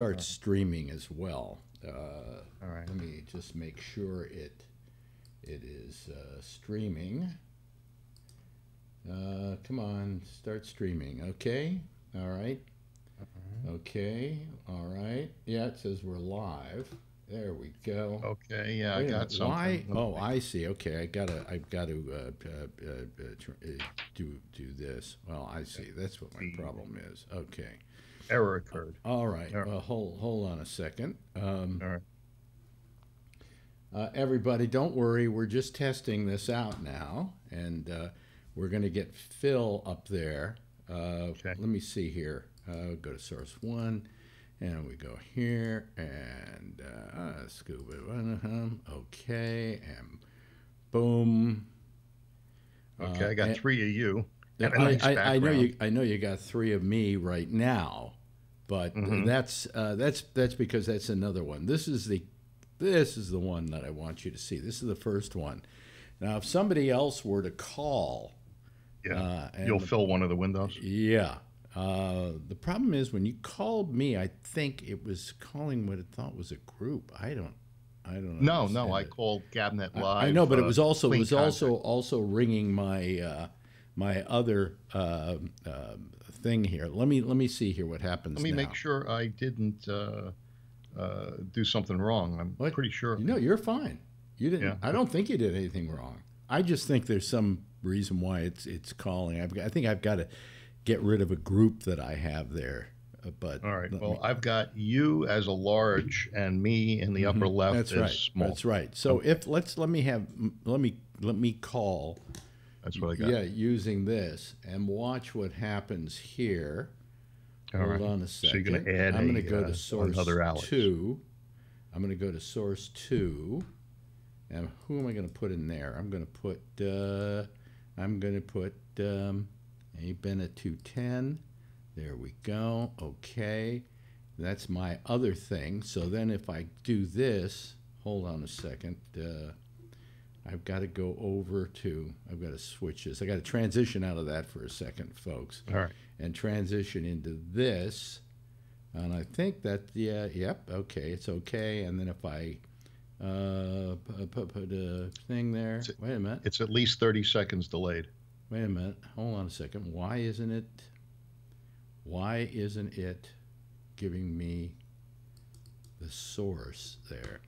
start streaming as well. All right. Let me just make sure it is streaming. Come on, start streaming. Okay. All right. Okay. All right. Yeah, it says we're live. There we go. Okay. Yeah, I Wait a got minute. Why? something. Let Oh, me- I see. Okay, I've got to do this. Well, I see. That's what my the problem is. Okay. error occurred. All right. All right. Well, hold on a second. All right. Everybody, don't worry. We're just testing this out now, and we're going to get Phil up there. Okay. Let me see here. Go to source one, and we go here, and scuba. Okay, and boom. Okay. I got And three of you and a nice I know background. you got three of me right now, but Mm-hmm. that's because that's another one. This is the one that I want you to see. This is the first one. Now, if somebody else were to call, Yeah. You'll and fill one of the windows. yeah, the problem is when you called me, I think it was calling what it thought was a group. I don't No, no. understand I it. called Gabnet I know, Live. but it Clean was also contact. also ringing my other thing here. Let me see here what Let happens me make now. sure I didn't do something wrong. I'm What? pretty sure. No, you're fine. You Yeah. didn't. I don't think you did anything wrong. I just think there's some reason why it's calling. I think I've got to get rid of a group that I have there. But All right. let Well, me. I've got you as a large and me in the upper left That's as right. small. That's right. So Um, if let me call. that's what I got. Yeah, using this and watch what happens here. All Hold right. on a So you're going second. to add I'm going to go to source another Alex. two. I'm going to go to source two. And who am I going to put in there? I'm going to put A Bennett 210. There we go. Okay. That's my other thing. So then if I do this, hold on a second. I've got to go over to, I've got to switch this. I got to transition out of that for a second, folks, All right. and transition into this. And I think that, yeah, yep, okay, it's okay. And then if I put a thing there, It's, wait a minute, it's at least 30 seconds delayed. wait a minute, hold on a second. Why isn't it giving me the source there?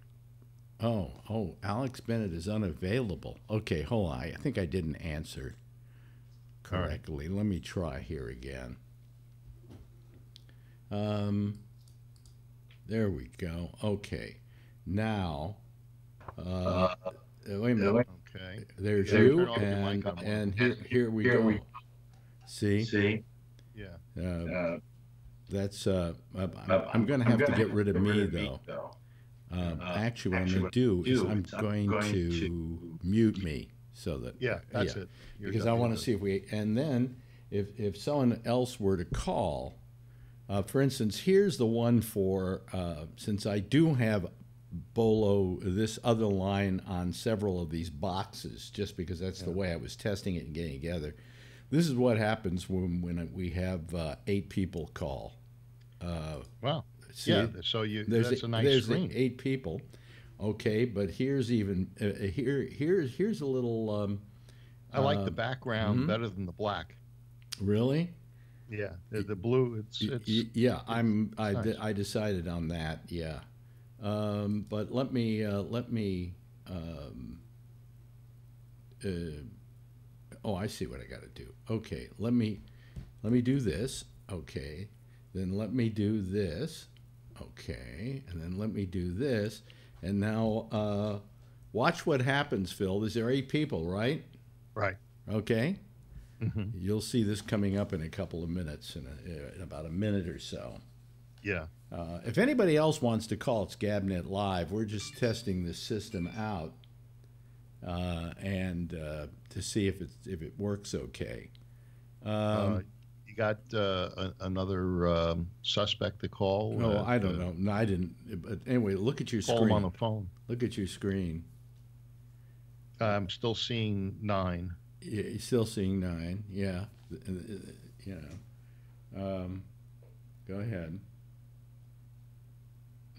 Oh, Alex Bennett is unavailable. Okay, hold on. I think I didn't answer All right. correctly. Let me try here again. Um, there we go. Okay. Now, uh, wait a minute. Okay. You There's got to turn you, off your mic and on one of and them. here we go. See, Yeah. uh, that's I'm going to have to get rid of me though. Actually, what I'm going to do is I'm going to mute me so that Yeah. yeah, That's it. You're because done. I You're want to good. see if we and then if someone else were to call, for instance, here's the one for since I do have Bolo this other line on several of these boxes just because that's the Yeah. way I was testing it and getting together. This is what happens when we have 8 people call. Uh, Wow. Yeah. see, So you there's that's a nice there's the screen. 8 people. Okay, but here's even here's a little I like uh, the background hmm better than the black. really. Yeah. The blue. Yeah, It's nice. I decided on that. Yeah, but let me. Um, uh, oh, I see what I got to do. Okay, let me do this. Okay, then let me do this. Okay, and then let me do this. And now watch what happens, Phil. There are 8 people, right? Right. Okay. Hmm. You'll see this coming up in a couple of minutes, in about a minute or so. Yeah. If anybody else wants to call, it's Gabnet Live. We're just testing the system out and to see if it works okay. Uh, Um, you got another suspect to call. oh, I don't know. No, I didn't. But anyway, look at your Call him on screen. the phone. Look at your screen. I'm still seeing nine. You're still seeing 9. Yeah. You know. Go ahead.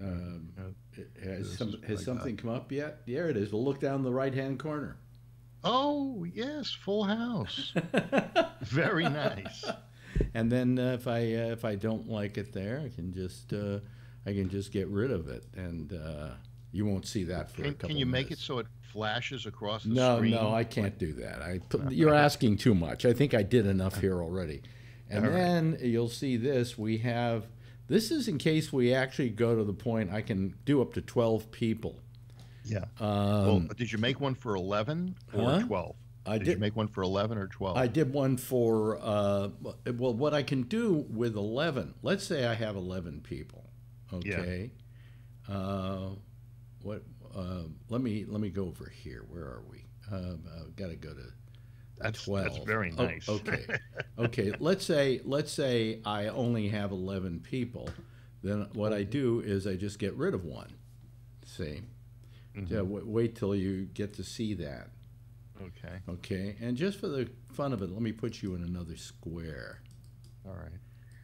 Has, This is what I got. something come up yet? There it is. We'll look down the right-hand corner. Oh, yes, full house. Very nice. And then if I don't like it there, I can just get rid of it, and you won't see that for a couple Can you make it minutes. so it flashes across the No, screen? no, I can't do that. You're asking too much. I think I did enough here already. And All right. then you'll see this. We have this is in case we actually go to the point I can do up to 12 people. Yeah. Well, Um, did you make one for 11 or huh? 12? I Did you did. make one for 11 or 12? I did one for well, what I can do with 11. Let's say I have 11 people. Yeah. Okay. Uh, what? Let me go over here. Where are we? Got to go to That's 12. very Oh, nice. okay. Okay. Let's say I only have 11 people. Then what I do is I just get rid of one. See? Mhm. Yeah, wait till you get to see that. Okay. Okay. And just for the fun of it, let me put you in another square. All right.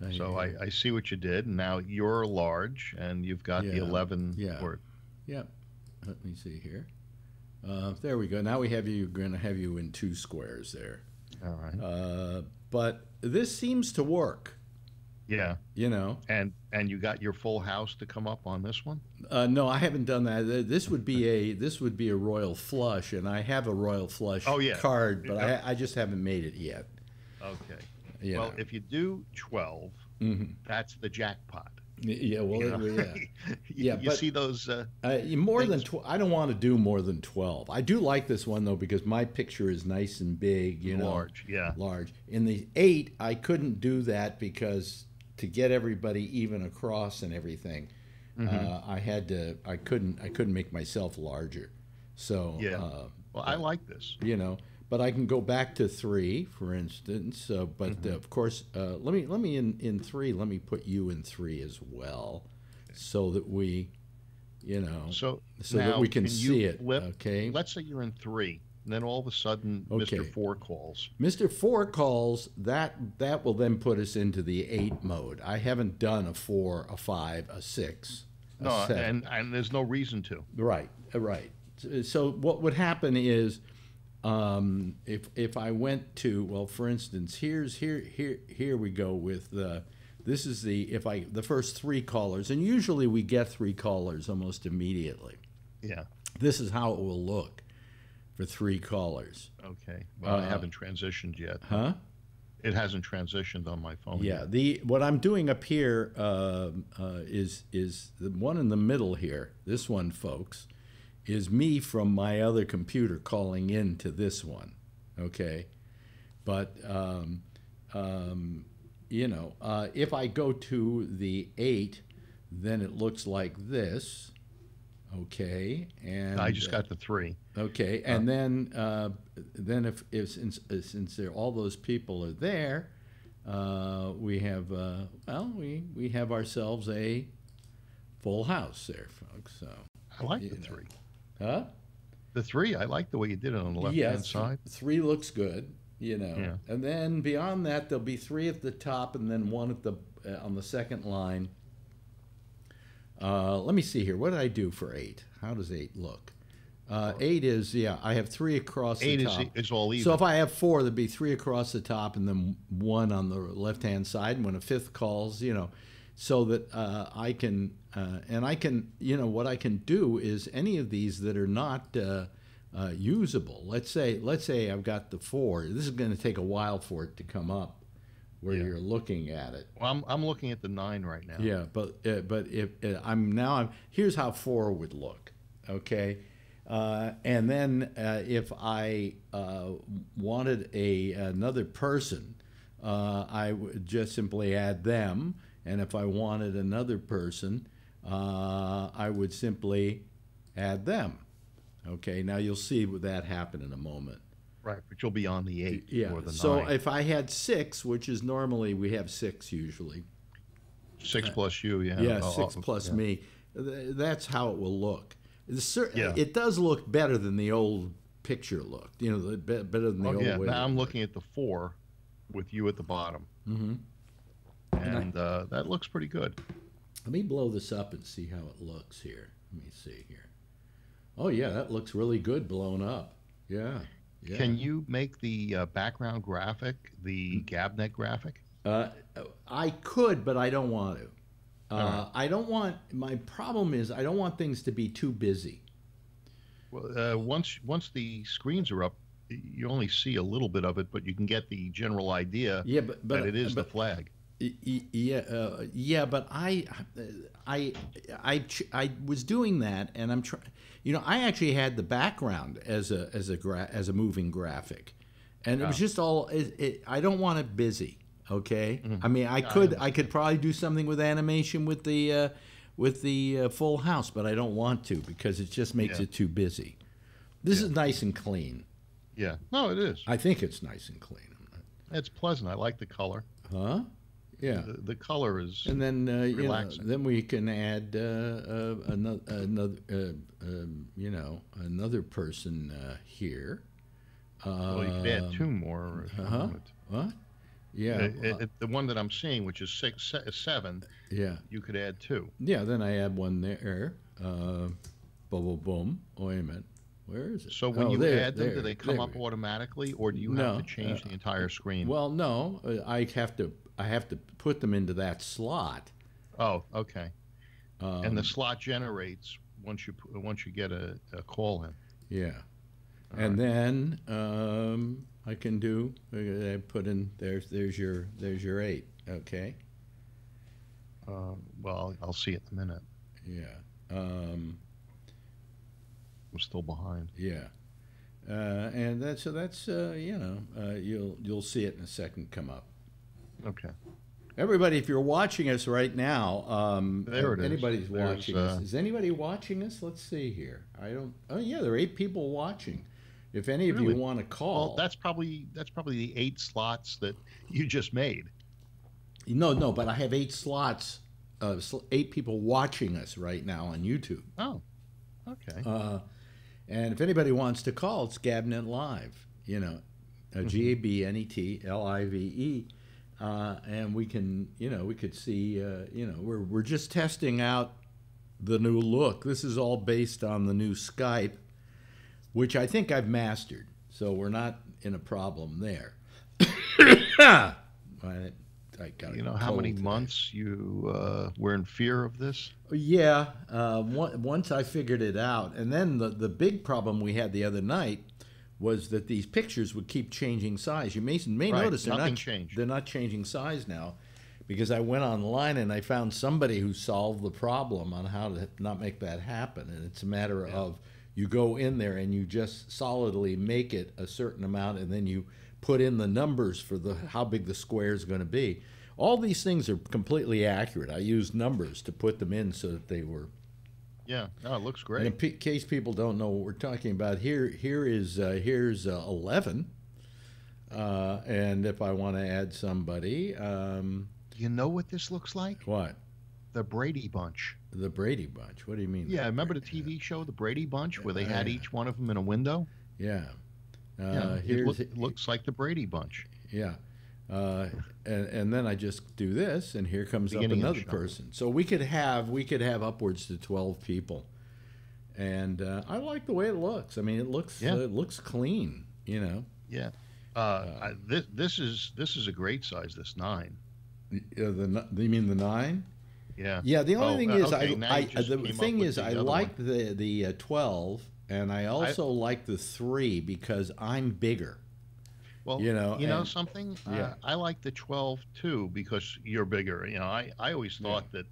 I- So I see what you did. And now you're large and you've got the Yeah, 11 yeah. or Yeah. Let me see here. There we go. Now we're going to have you in two squares there. all right. But this seems to work. Yeah. You know. And you got your full house to come up on this one? No, I haven't done that. This would be a royal flush, and I have a royal flush Oh, yeah. card, but Yeah. I just haven't made it yet. Okay. You Well, know. if you do 12, Mhm. that's the jackpot. Yeah. Well, You know? yeah. You, Yeah, you but- see those More than things- 12. I don't want to do more than 12. I do like this one though because my picture is nice and big. You know. large, yeah. Large. In the 8, I couldn't do that because to get everybody even across and everything, I couldn't make myself larger. So, Yeah. Well, I like this. you know, but I can go back to 3, for instance. But of course, let me in 3. Let me put you in 3 as well, so that we, you know, So so now that we can you see it. flip- Okay. Let's say you're in 3, and then all of a sudden, Okay. Mr. 4 calls. Mr. 4 calls, that will then put us into the 8 mode. I haven't done a 4, a 5, a 6, a No, 7. and there's no reason to. Right, right. So what would happen is, if I went to, well, for instance, here we go with this is the first 3 callers, and usually we get 3 callers almost immediately. Yeah. This is how it will look for 3 callers. Okay. Well, I haven't transitioned yet. Huh? It hasn't transitioned on my phone. Yeah, yet. what I'm doing up here is the one in the middle here. This one, folks, is me from my other computer calling in to this one. Okay, but you know, if I go to the 8, then it looks like this. Okay, and I just got the 3. okay, and then if since there all those people are there, we have well we have ourselves a full house there, folks. So, I like the you know. 3. huh? The 3, I like the way you did it on the left-hand Yes, side. 3 looks good, you know. Yeah. And then beyond that, there'll be 3 at the top, and then 1 at the on the second line. Let me see here. What did I do for 8? How does 8 look? 8 is, yeah, I have 3 across 8 the top. is all even. So if I have 4, there'd be 3 across the top and then 1 on the left-hand side. And when a 5th calls, you know, so that I can, and I can, you know, what I can do is any of these that are not usable. Let's say I've got the 4. This is going to take a while for it to come up where Yeah. you're looking at it. Well, I'm looking at the 9 right now. Yeah, but if here's how 4 would look, okay, and then if I wanted another person, I would just simply add them, and if I wanted another person, I would simply add them. Okay, now you'll see that happen in a moment. Right, but you'll be on the 8 Yeah. or the 9. So if I had 6, which is normally we have 6 usually. 6 plus you, yeah. Yeah, Oh, 6 oh, plus yeah. me. That's how it will look. Yeah. It does look better than the old picture looked. You know, better than the Oh, old yeah. way. Now I'm looking at the 4 with you at the bottom. Mm-hmm. And that looks pretty good. Let me blow this up and see how it looks here. Let me see here. Oh yeah, that looks really good blown up. Yeah, yeah. Can you make the background graphic the GabNet graphic? Uh, I could, but I don't want to. All right. I don't want. My problem is I don't want things to be too busy. Well, once the screens are up, you only see a little bit of it, but you can get the general idea Yeah, that it is the flag. Yeah, yeah, but I was doing that, and I'm trying. You know, I actually had the background as a moving graphic, and it was Yeah. just all. I don't want it busy. Okay, Mhm. I mean, Yeah, I I understand. could probably do something with animation with the Full House, but I don't want to because it just makes Yeah. it too busy. This Yeah. is nice and clean. Yeah. No, it is. I think it's nice and clean. It's pleasant. I like the color. Huh? Yeah. The color is And then relaxing. then we can add another person here. well, you could add two more if you Uh-huh. wanted. What? Yeah. The one that I'm seeing, which is seven, Yeah. you could add two. Yeah. Then I add one there. Boom, boom, boom. Wait a minute. Where is it? So when Oh, you there, add them, do there, they come there up we- automatically, or do you No, have to change the entire screen? Well, no. I have to put them into that slot. Oh, okay. And the Um, slot generates once you get a call in. yeah. All And right. then I can do. I put in there's your 8. Okay. Well, I'll see it in a minute. Yeah. I'm still behind. Yeah. And that's you'll see it in a second come up. Okay. Everybody, if you're watching us right now, There it is. anybody's There's, watching us. Is anybody watching us? Let's see here. I don't. Oh yeah, there are 8 people watching. If any of you Really? want to call, Well, that's probably the 8 slots that you just made. no, but I have 8 slots. 8 people watching us right now on YouTube. Oh, okay. And if anybody wants to call, it's Gabnet Live. GABNET LIVE, and we can, we could see, we're just testing out the new look. This is all based on the new Skype, which I think I've mastered. So we're not in a problem there. I got You a know how cold many today. months you were in fear of this? Yeah, once I figured it out, and then the big problem we had the other night was that these pictures would keep changing size. You may Right, notice nothing changed. they're not changing size now, because I went online and I found somebody who solved the problem on how to not make that happen. And it's a matter of you go in there and you just solidly make it a certain amount, and then you put in the numbers for how big the square is going to be. All these things are completely accurate. I used numbers to put them in so that they were. Yeah, no, it looks And great. in case people don't know what we're talking about, here's 11, and if I want to add somebody, You know what this looks like? what? The Brady Bunch. The Brady Bunch. What do you mean? Yeah, remember the TV show, The Brady Bunch, where they had Yeah. each one of them in a window? Yeah. Yeah, Here's it looks like the Brady Bunch. yeah. And then I just do this, and here comes up Beginning of another the show. person. So we could have upwards to 12 people, and I like the way it looks. I mean, it looks clean. Yeah. This is a great size. This 9. You mean the 9? Yeah. Yeah. The only thing is, okay, now you just the came up thing with is, the I other like one. the 12, and I also like the 3 because I'm bigger. Well, you know, and- something? Yeah. I like the 12 too because you're bigger. I always thought that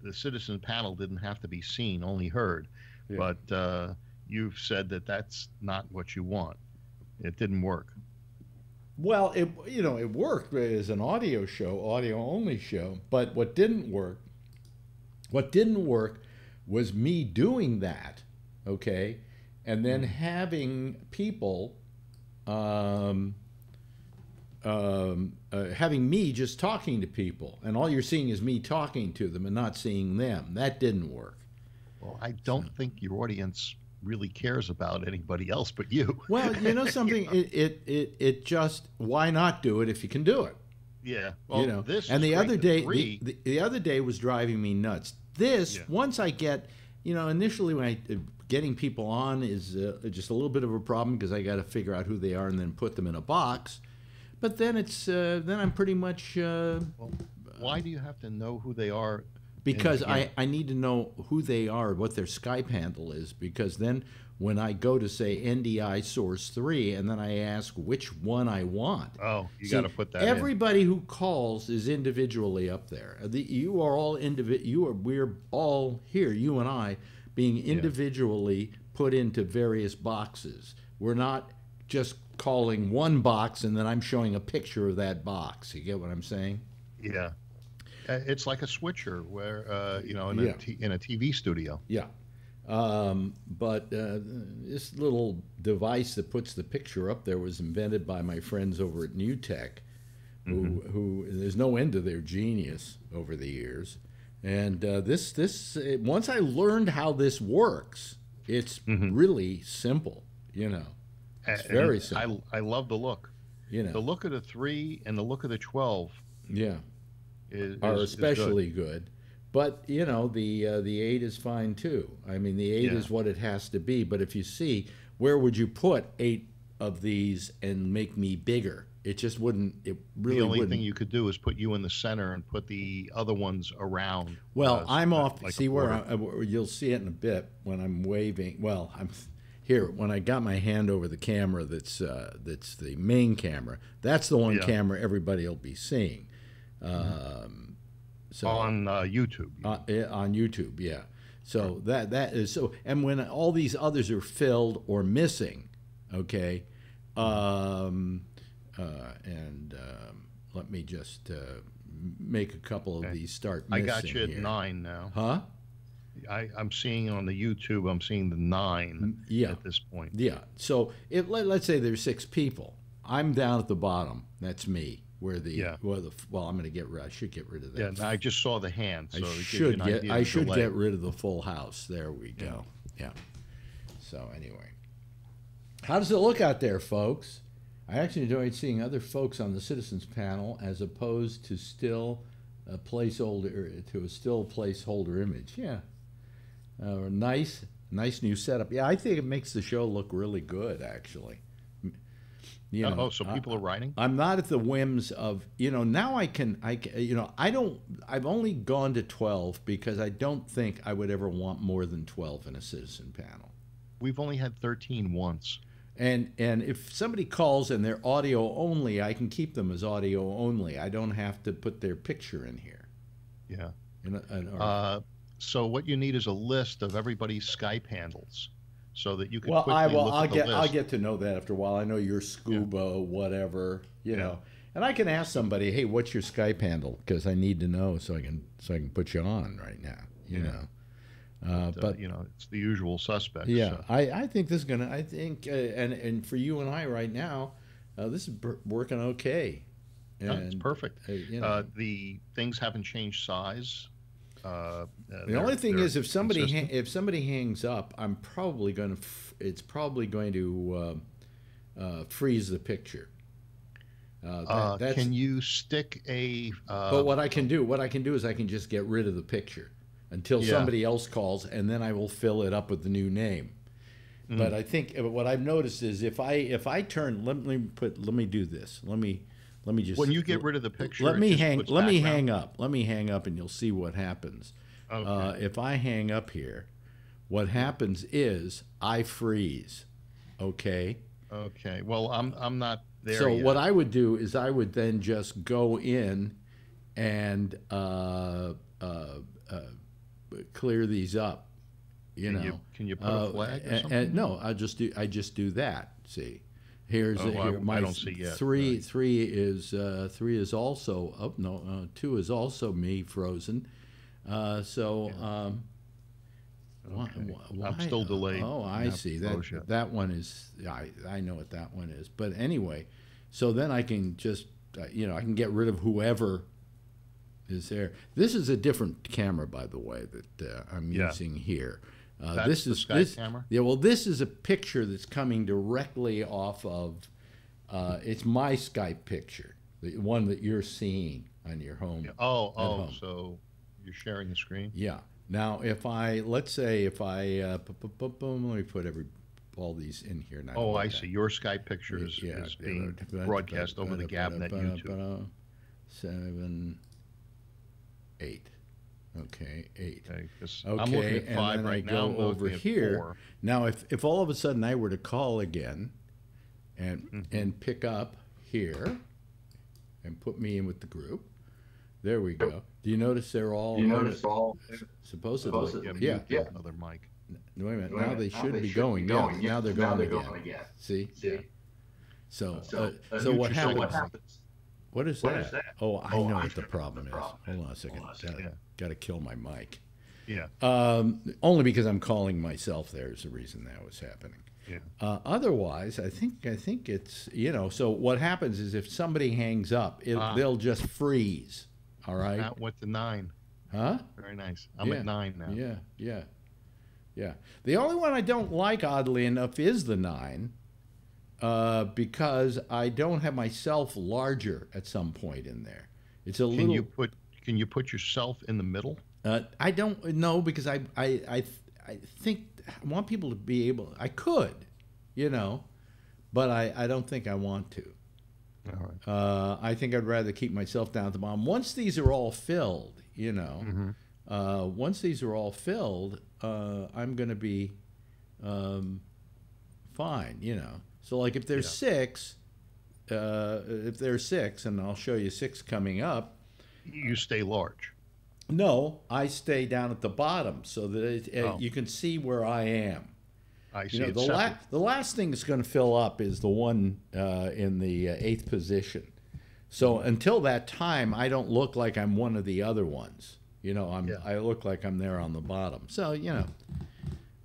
the citizen panel didn't have to be seen, only heard. Yeah. But you've said that that's not what you want. It didn't work. Well, it worked as an audio only show, but what didn't work was me doing that, okay, and then having people having me just talking to people, and all you're seeing is me talking to them and not seeing them. That didn't work. Well, I don't think your audience really cares about anybody else but you. Well, you know something, it just, why not do it if you can do it? Yeah. Well, this and is the great. other day, 3, the other day was driving me nuts. This, Yeah. once I get, initially when getting people on is just a little bit of a problem because I got to figure out who they are and then put them in a box. But then then I'm pretty much Well, why do you have to know who they are in the because beginning? I need to know who they are, what their Skype handle is, because then when I go to say NDI Source 3 and then I ask which one I want. Oh, you got See, to put that in. everybody who calls is individually up there. You are all we're all here, you and I, being individually put into various boxes. We're not just calling one box and then I'm showing a picture of that box. You get what I'm saying? Yeah. It's like a switcher where, Yeah. in a TV studio. Yeah. But this little device that puts the picture up there was invented by my friends over at NewTek, who there's no end to their genius over the years. And once I learned how this works, it's really simple. It's very And simple. I love the look. You The know, look of the 3 and the look of the 12 yeah, are is good. especially good. But the 8 is fine too. I mean, the 8 Yeah. is what it has to be. But if you see, where would you put 8 of these and make me bigger? It just wouldn't. It really The only wouldn't. thing you could do is put you in the center and put the other ones around. Well, I'm off. Like a See where border. you'll see it in a bit when I'm waving. Well, I'm here when I got my hand over the camera. That's the main camera. That's the one Yeah. camera everybody will be seeing. So On YouTube. on YouTube, yeah. So that is so. And when all these others are filled or missing, okay, and let me just make a couple of Okay. these start I missing got you at here. 9 now. Huh? I'm seeing on the YouTube, I'm seeing the 9 Yeah. at this point. Yeah. So let's say there's 6 people. I'm down at the bottom. That's me. Where the Yeah. well, I'm going to get rid. I should get rid of that. Yeah, I just saw the hand, so I it gives you should an get idea I of should delay. get rid of the full house. There we go. Yeah. So anyway, how does it look out there, folks? I actually enjoyed seeing other folks on the citizens panel as opposed to still a placeholder image. Yeah. Nice new setup. Yeah, I think it makes the show look really good, actually. Oh, so people are writing? I'm not at the whims of, now I can, I've only gone to 12 because I don't think I would ever want more than 12 in a citizen panel. We've only had 13 once. And if somebody calls and they're audio only, I can keep them as audio only. I don't have to put their picture in here. Yeah. Or- So what you need is a list of everybody's Skype handles, so that you can well, quickly look I'll at the get list. I'll get to know that after a while. I know you're Scuba, whatever, and I can ask somebody, hey, what's your Skype handle? Because I need to know so I can put you on right now. But it's the usual suspects. yeah, So. I think this is gonna. I think and for you and I right now, this is working okay. No, it's perfect. The things haven't changed size. The only thing is, if somebody hangs up, I'm probably going to. It's probably going to freeze the picture. Can you stick a? But what I can do is I can just get rid of the picture until somebody else calls, and then I will fill it up with the new name. But I think what I've noticed is if I turn, let me do this. Let me just. When you get rid of the picture, let it me just hang. puts Let me background. hang up. Let me hang up, and you'll see what happens. Okay. If I hang up here, what happens is I freeze. Okay. Okay. Well, I'm not there So yet. what I would do is I would then just go in and clear these up. Can you put a flag or something? No, I just do that. See, here's Oh, here, my I don't see yet. three. Right. Three is also. Oh no, 2 is also me frozen. Why, I'm still delayed. Oh, I Haven't see. closed yet. That one is. I know what that one is. But anyway, so then I can just I can get rid of whoever is there. This is a different camera, by the way, that I'm using here. That's this the is Skype this. camera? Yeah. Well, this is a picture that's coming directly off of. It's my Skype picture, the one that you're seeing on your home. Oh, home. so you're sharing the screen? Yeah. Now, if I, let's say, if I, boom, let me put all these in here now. Oh, I see. Your Skype picture Yeah, is being broadcast over the GabNet YouTube. 7, 8. Okay, 8. Okay, 'cause Okay, I'm looking at and 5 then I right now. go I'm over looking at here. 4. Now, if all of a sudden I were to call again, and pick up here, and put me in with the group, there we go. Do you notice they're all? Supposedly, yeah. Another mic. Wait a minute. Now they should be going. Yeah. Now they're going again. See? Yeah. So, So what mute happens? What is that? Oh, I know what the problem is. Hold on a second. Got to kill my mic. Yeah. Only because I'm calling myself there is the reason that was happening. Yeah. Otherwise, I think it's, so what happens is if somebody hangs up, they'll just freeze. All right. That went to 9. Huh? Very nice. I'm at 9 now. Yeah. The only one I don't like, oddly enough, is the 9. Because I don't have myself larger at some point in there. It's a little. Can you put yourself in the middle? I don't know, because I think I want people to be able. I could, but I don't think I want to. All right. I think I'd rather keep myself down at the bottom. Once these are all filled, once these are all filled, I'm going to be fine, So like if there's 6, and I'll show you 6 coming up. You stay large. No, I stay down at the bottom so that you can see where I am. I see. The last thing that's going to fill up is the one in the 8th position. So until that time, I don't look like I'm one of the other ones. I look like I'm there on the bottom. So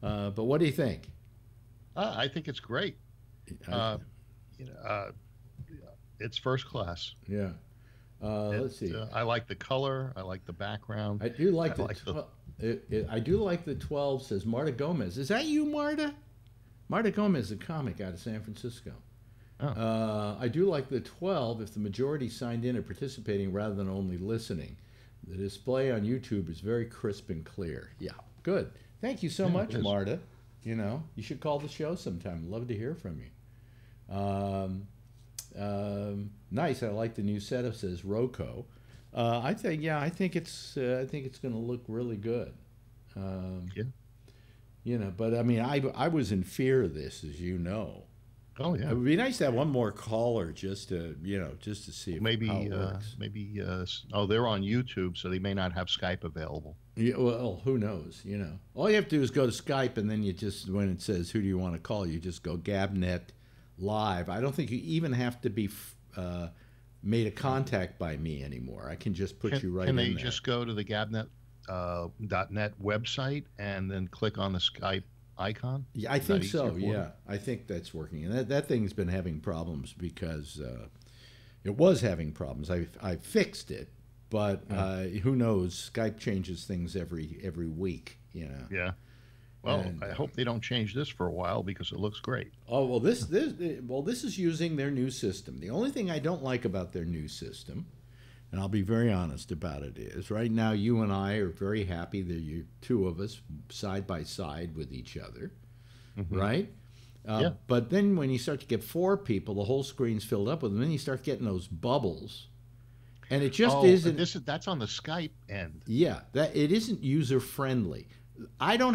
but what do you think? I think it's great. It's first class. Yeah. Let's see. I like the color. I like the background. I do like I do like the 12, says Marta Gomez. Is that you, Marta? Marta Gomez, a comic out of San Francisco. Oh. I do like the 12 if the majority signed in or participating rather than only listening. The display on YouTube is very crisp and clear. Yeah, good. Thank you so much, Marta. You should call the show sometime. Love to hear from you. Nice. I like the new setup, says Roco. I think it's going to look really good. But I mean, I was in fear of this, as you know. Oh yeah. It would be nice to have one more caller just to see how it works. They're on YouTube, so they may not have Skype available. Yeah, well, who knows? All you have to do is go to Skype, and then you just, when it says who do you want to call, you just go GabNet Live. I don't think you even have to be made a contact by me anymore. I can just put you right in there. Can they just go to the GabNet .net website and then click on the Skype icon? Yeah, I think so. Yeah, I think that's working. And that thing's been having problems because it was having problems. I fixed it, but who knows? Skype changes things every week. Yeah. Well, I hope they don't change this for a while because it looks great. Oh well, this is using their new system. The only thing I don't like about their new system, and I'll be very honest about it, is right now you and I are very happy that you two of us side by side with each other, right? Yeah. But then when you start to get 4 people, the whole screen's filled up with them. Then you start getting those bubbles, and it just isn't. That's on the Skype end. Yeah, that it isn't user friendly. I don't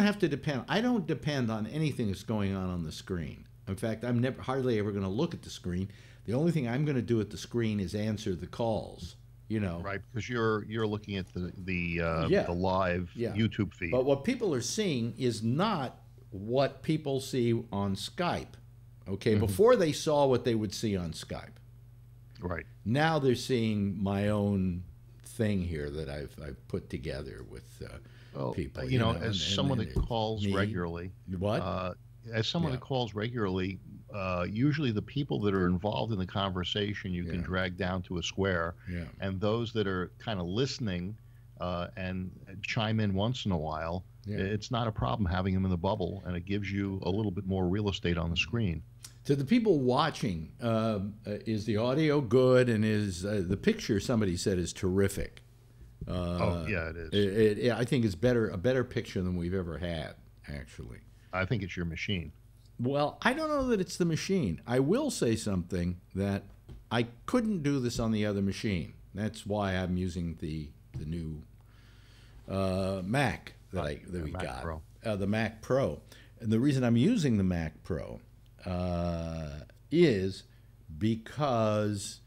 depend on anything that's going on the screen. In fact, I'm hardly ever going to look at the screen. The only thing I'm going to do at the screen is answer the calls. Right, because you're looking at the live YouTube feed. But what people are seeing is not what people see on Skype. Okay, before they saw what they would see on Skype. Right. Now they're seeing my own thing here that I've put together with people. As someone that calls regularly. What? As someone that calls regularly, usually the people that are involved in the conversation you can drag down to a square, and those that are kind of listening and chime in once in a while, it's not a problem having them in the bubble, and it gives you a little bit more real estate on the screen. To the people watching, is the audio good, and is the picture, somebody said, is terrific. Oh yeah, it is. I think it's a better picture than we've ever had, actually. I think it's your machine. Well, I don't know that it's the machine. I will say something that I couldn't do this on the other machine. That's why I'm using the new Mac that we Mac got, Pro. The Mac Pro. And the reason I'm using the Mac Pro is because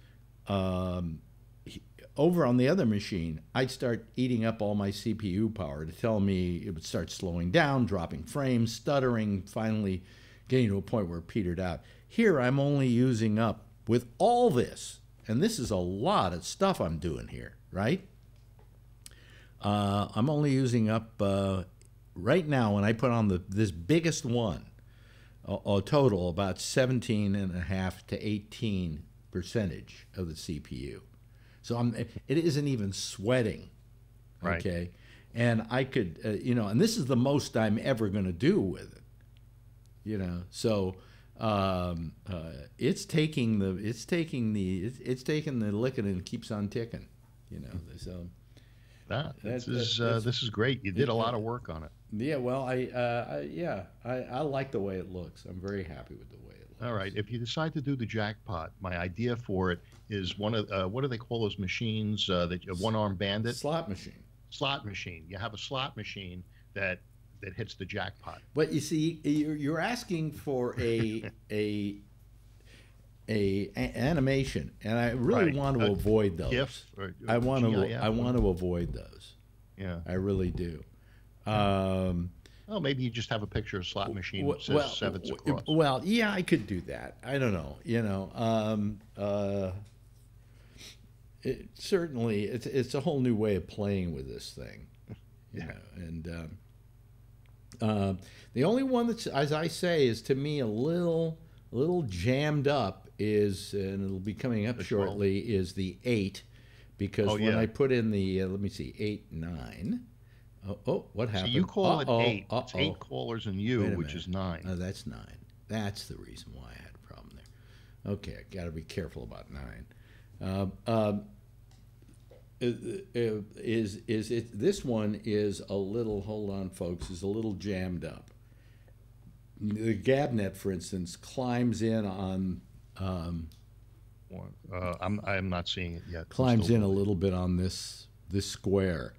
over on the other machine, I'd start eating up all my CPU power to tell me it would start slowing down, dropping frames, stuttering, finally getting to a point where it petered out. Here, I'm only using up, with all this, and this is a lot of stuff I'm doing here, right? I'm only using up, right now, when I put on this biggest one, a total about 17.5 to 18% of the CPU. So it isn't even sweating, okay? Right. And I could, and this is the most I'm ever going to do with it, So it's taking the licking and keps on ticking, So this is great. You did a lot of work on it. Yeah, well, I like the way it looks. I'm very happy with the way it looks. All right. If you decide to do the jackpot, my idea for it is one of what do they call those machines that one-arm bandit? Slot machine. Slot machine. You have a slot machine that hits the jackpot. But you see, you're asking for a animation, and I really want to avoid those. GIF I want to avoid those. Yeah, I really do. Well, maybe you just have a picture of slot machine that says sevens across. Well, yeah, I could do that. I don't know. It certainly it's a whole new way of playing with this thing. And the only one that's, as I say, is to me a little jammed up is, and it'll be coming up shortly, is the 8, because when I put in the let me see, 8, 9. What happened? So you call it 8. It's 8 callers and you, which is 9. Oh, that's 9. That's the reason why I had a problem there. Okay, I got to be careful about 9. This one is a little, hold on folks, is a little jammed up. The GabNet, for instance, climbs in on I'm not seeing it yet. Climbs in a little bit on this square,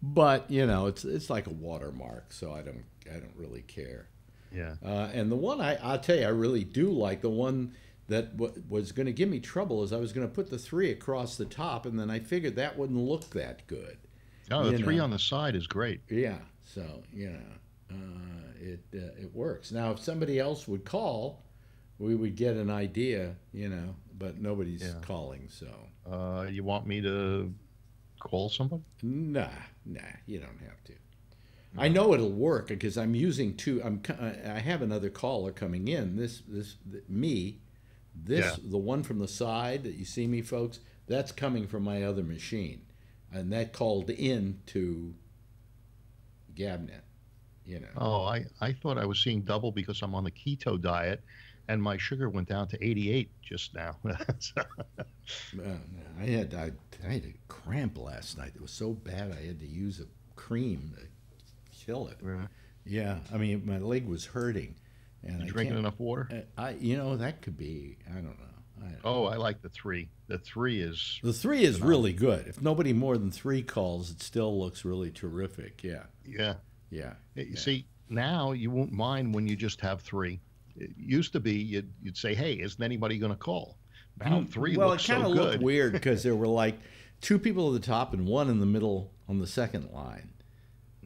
but it's like a watermark, so I don't really care. Yeah. And the one I'll tell you I really do like, the one that was going to give me trouble, is I was going to put the 3 across the top, and then I figured that wouldn't look that good. Oh, the 3 on the side is great. Yeah. So it works. Now, if somebody else would call, we would get an idea, but nobody's calling. So you want me to call someone? Nah, you don't have to. No. I know it'll work because I'm using 2. I have another caller coming in. The one from the side that you see me, folks, that's coming from my other machine, and that called in to GabNet. Oh, I thought I was seeing double because I'm on the keto diet, and my sugar went down to 88 just now. I had a cramp last night. It was so bad I had to use a cream to kill it. Right. Yeah, I mean my leg was hurting. And you drinking enough water? That could be. I don't know. I like the 3. The 3 is really good. If nobody more than 3 calls, it still looks really terrific. Yeah. Yeah. You see, now you won't mind when you just have 3. It used to be you'd say, "Hey, isn't anybody going to call?" Now 3 looks so good. Well, it kind of looked weird because there were like 2 people at the top and 1 in the middle on the second line.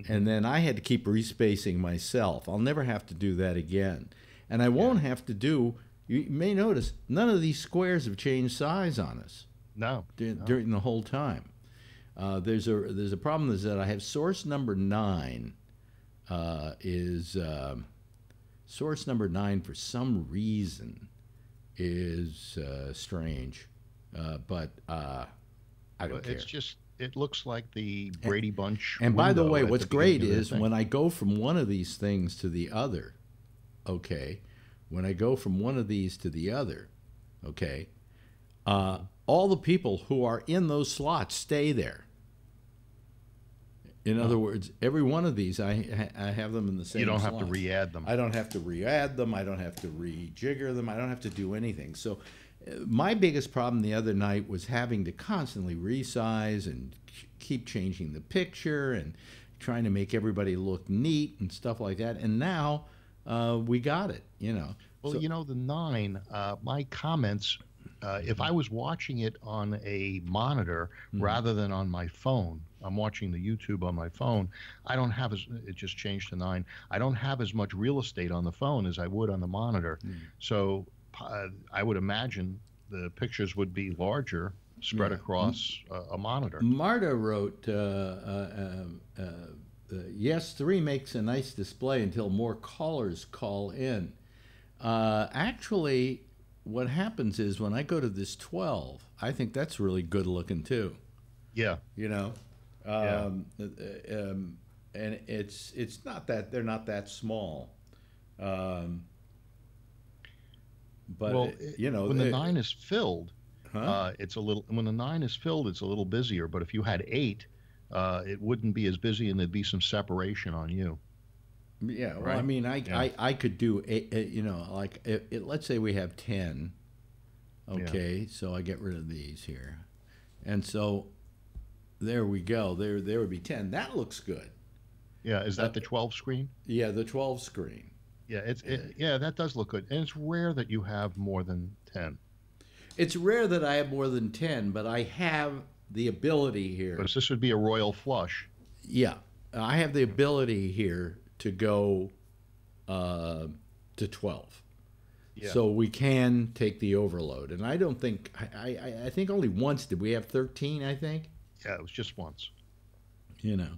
And then I had to keep respacing myself. I'll never have to do that again. And I won't have to do, you may notice, none of these squares have changed size on us. No. During the whole time. There's a problem is that I have source number 9 source number 9 for some reason is strange. But I don't care. It's just, it looks like the Brady Bunch. And by the way, what's great is when I go from one of these things to the other, when I go from one of these to the other, all the people who are in those slots stay there. In other words, every one of these, I have them in the same You don't slot. have to re-add them. I don't have to re-add them. I don't have to rejigger them. I don't have to do anything. So my biggest problem the other night was having to constantly resize and keep changing the picture and trying to make everybody look neat and stuff like that. And now we got it, you know. Well, So, you know, the 9, my comments, if I was watching it on a monitor rather than on my phone, I'm watching the YouTube on my phone, I don't have it just changed to 9. I don't have as much real estate on the phone as I would on the monitor. So I would imagine the pictures would be larger spread across a monitor. Marta wrote, yes, 3 makes a nice display until more callers call in. Actually, what happens is when I go to this 12, I think that's really good looking too. Yeah. You know, and it's not that they're not that small. But well, you know, when the 9 is filled, huh? it's a little. When the 9 is filled, it's a little busier. But if you had 8, it wouldn't be as busy, and there'd be some separation on you. Yeah, well, Right? I mean, Yeah. I could do you know, like let's say we have 10. Okay, so I get rid of these here, and so there we go. There would be 10. That looks good. Yeah. Is that the 12 screen? Yeah, the 12 screen. Yeah. Yeah, that does look good, and it's rare that you have more than 10. It's rare that I have more than 10, but I have the ability here. But this would be a royal flush. Yeah, I have the ability here to go to 12. Yeah. So we can take the overload. And I don't think, I think only once did we have 13, I think. Yeah, it was just once. You know.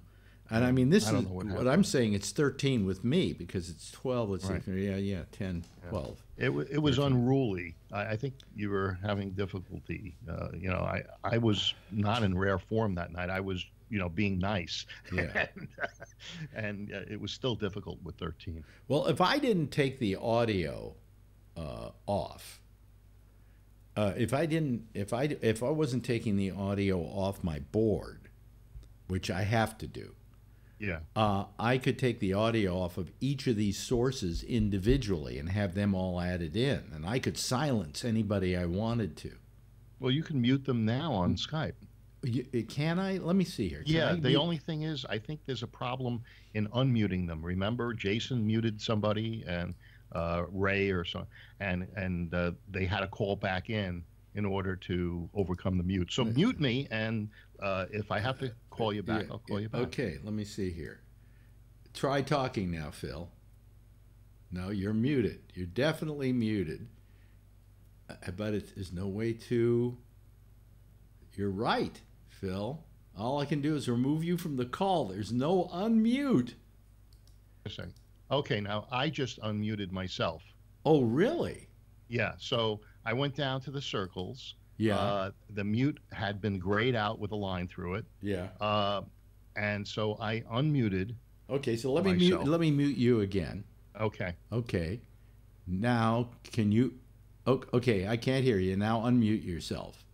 And I mean, this I don't is know what what happened. I'm saying. It's 13 with me because it's 12. Let's Right. see. Yeah, 10, 12. It was unruly. I think you were having difficulty. You know, I was not in rare form that night. I was, you know, being nice. Yeah. and it was still difficult with 13. Well, if I didn't take the audio off, if I wasn't taking the audio off my board, which I have to do, Yeah. I could take the audio off of each of these sources individually and have them all added in, and I could silence anybody I wanted to. Well, you can mute them now on Skype. Can I? Let me see here. Can Yeah, I the mute- only thing is, I think there's a problem in unmuting them. Remember, Jason muted somebody and Ray or so, and they had to call back in order to overcome the mute. So mute me, and if I have to call you back, Yeah, I'll call you back. Okay, let me see here. Try talking now, Phil. No, you're muted. You're definitely muted. But there's no way to. You're right, Phil. All I can do is remove you from the call. There's no unmute. A second. Okay, now I just unmuted myself. Oh, really? Yeah, so I went down to the circles. Yeah. The mute had been grayed out with a line through it. Yeah. And so I unmuted. Okay, so let me myself. mute you again. Okay. Okay. Now, can you okay, I can't hear you. Now unmute yourself.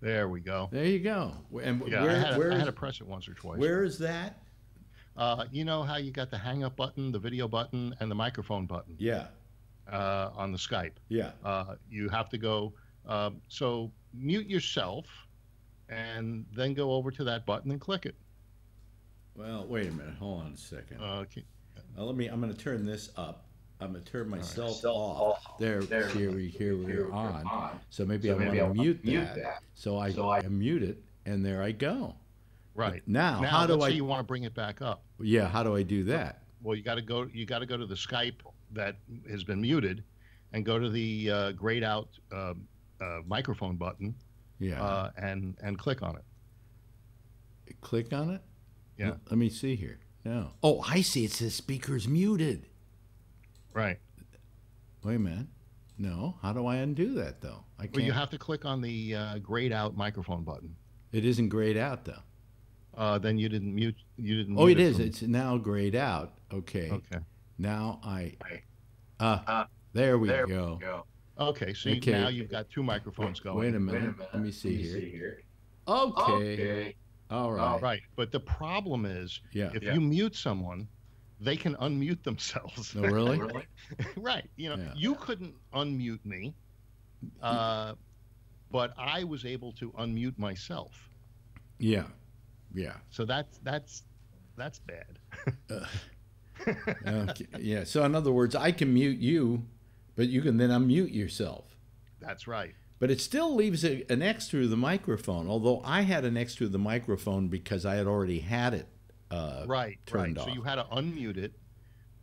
There we go. There you go. And Yeah, I had to press it once or twice. where is that? You know how you got the hang up button, the video button, and the microphone button Yeah. on the Skype? Yeah. You have to go. So mute yourself, and then go over to that button and click it. Well, wait a minute. Hold on a second. Okay. I'm going to turn this up. I'm going to turn myself off. There, here we're on. So maybe I want to mute that. So I mute it, and there I go. Right. Now how do let's I? say you want to bring it back up? Yeah, how do I do that? Well, you got to go. You got to go to the Skype that has been muted, and go to the grayed out microphone button. Yeah. And click on it. Click on it. Yeah. Let me see here. No. Oh, I see. It says speaker's muted. Right. Wait a minute. No. How do I undo that though? I can't. Well, you have to click on the grayed out microphone button. It isn't grayed out though. Then you didn't mute. You didn't. Oh, mute it is. from- It's now grayed out. Okay. Okay. Now there we go. Okay, so now you've got two microphones going. Wait a minute. Let me see here. Okay. All right. Right. But the problem is, Yeah. if you mute someone, they can unmute themselves. Oh, really? Right. Yeah. You couldn't unmute me, but I was able to unmute myself. Yeah. Yeah. So that's bad. Okay. Yeah. So in other words, I can mute you, but you can then unmute yourself. That's right. But it still leaves an X through the microphone, although I had an X through the microphone because I had already had it turned off. So you had to unmute it,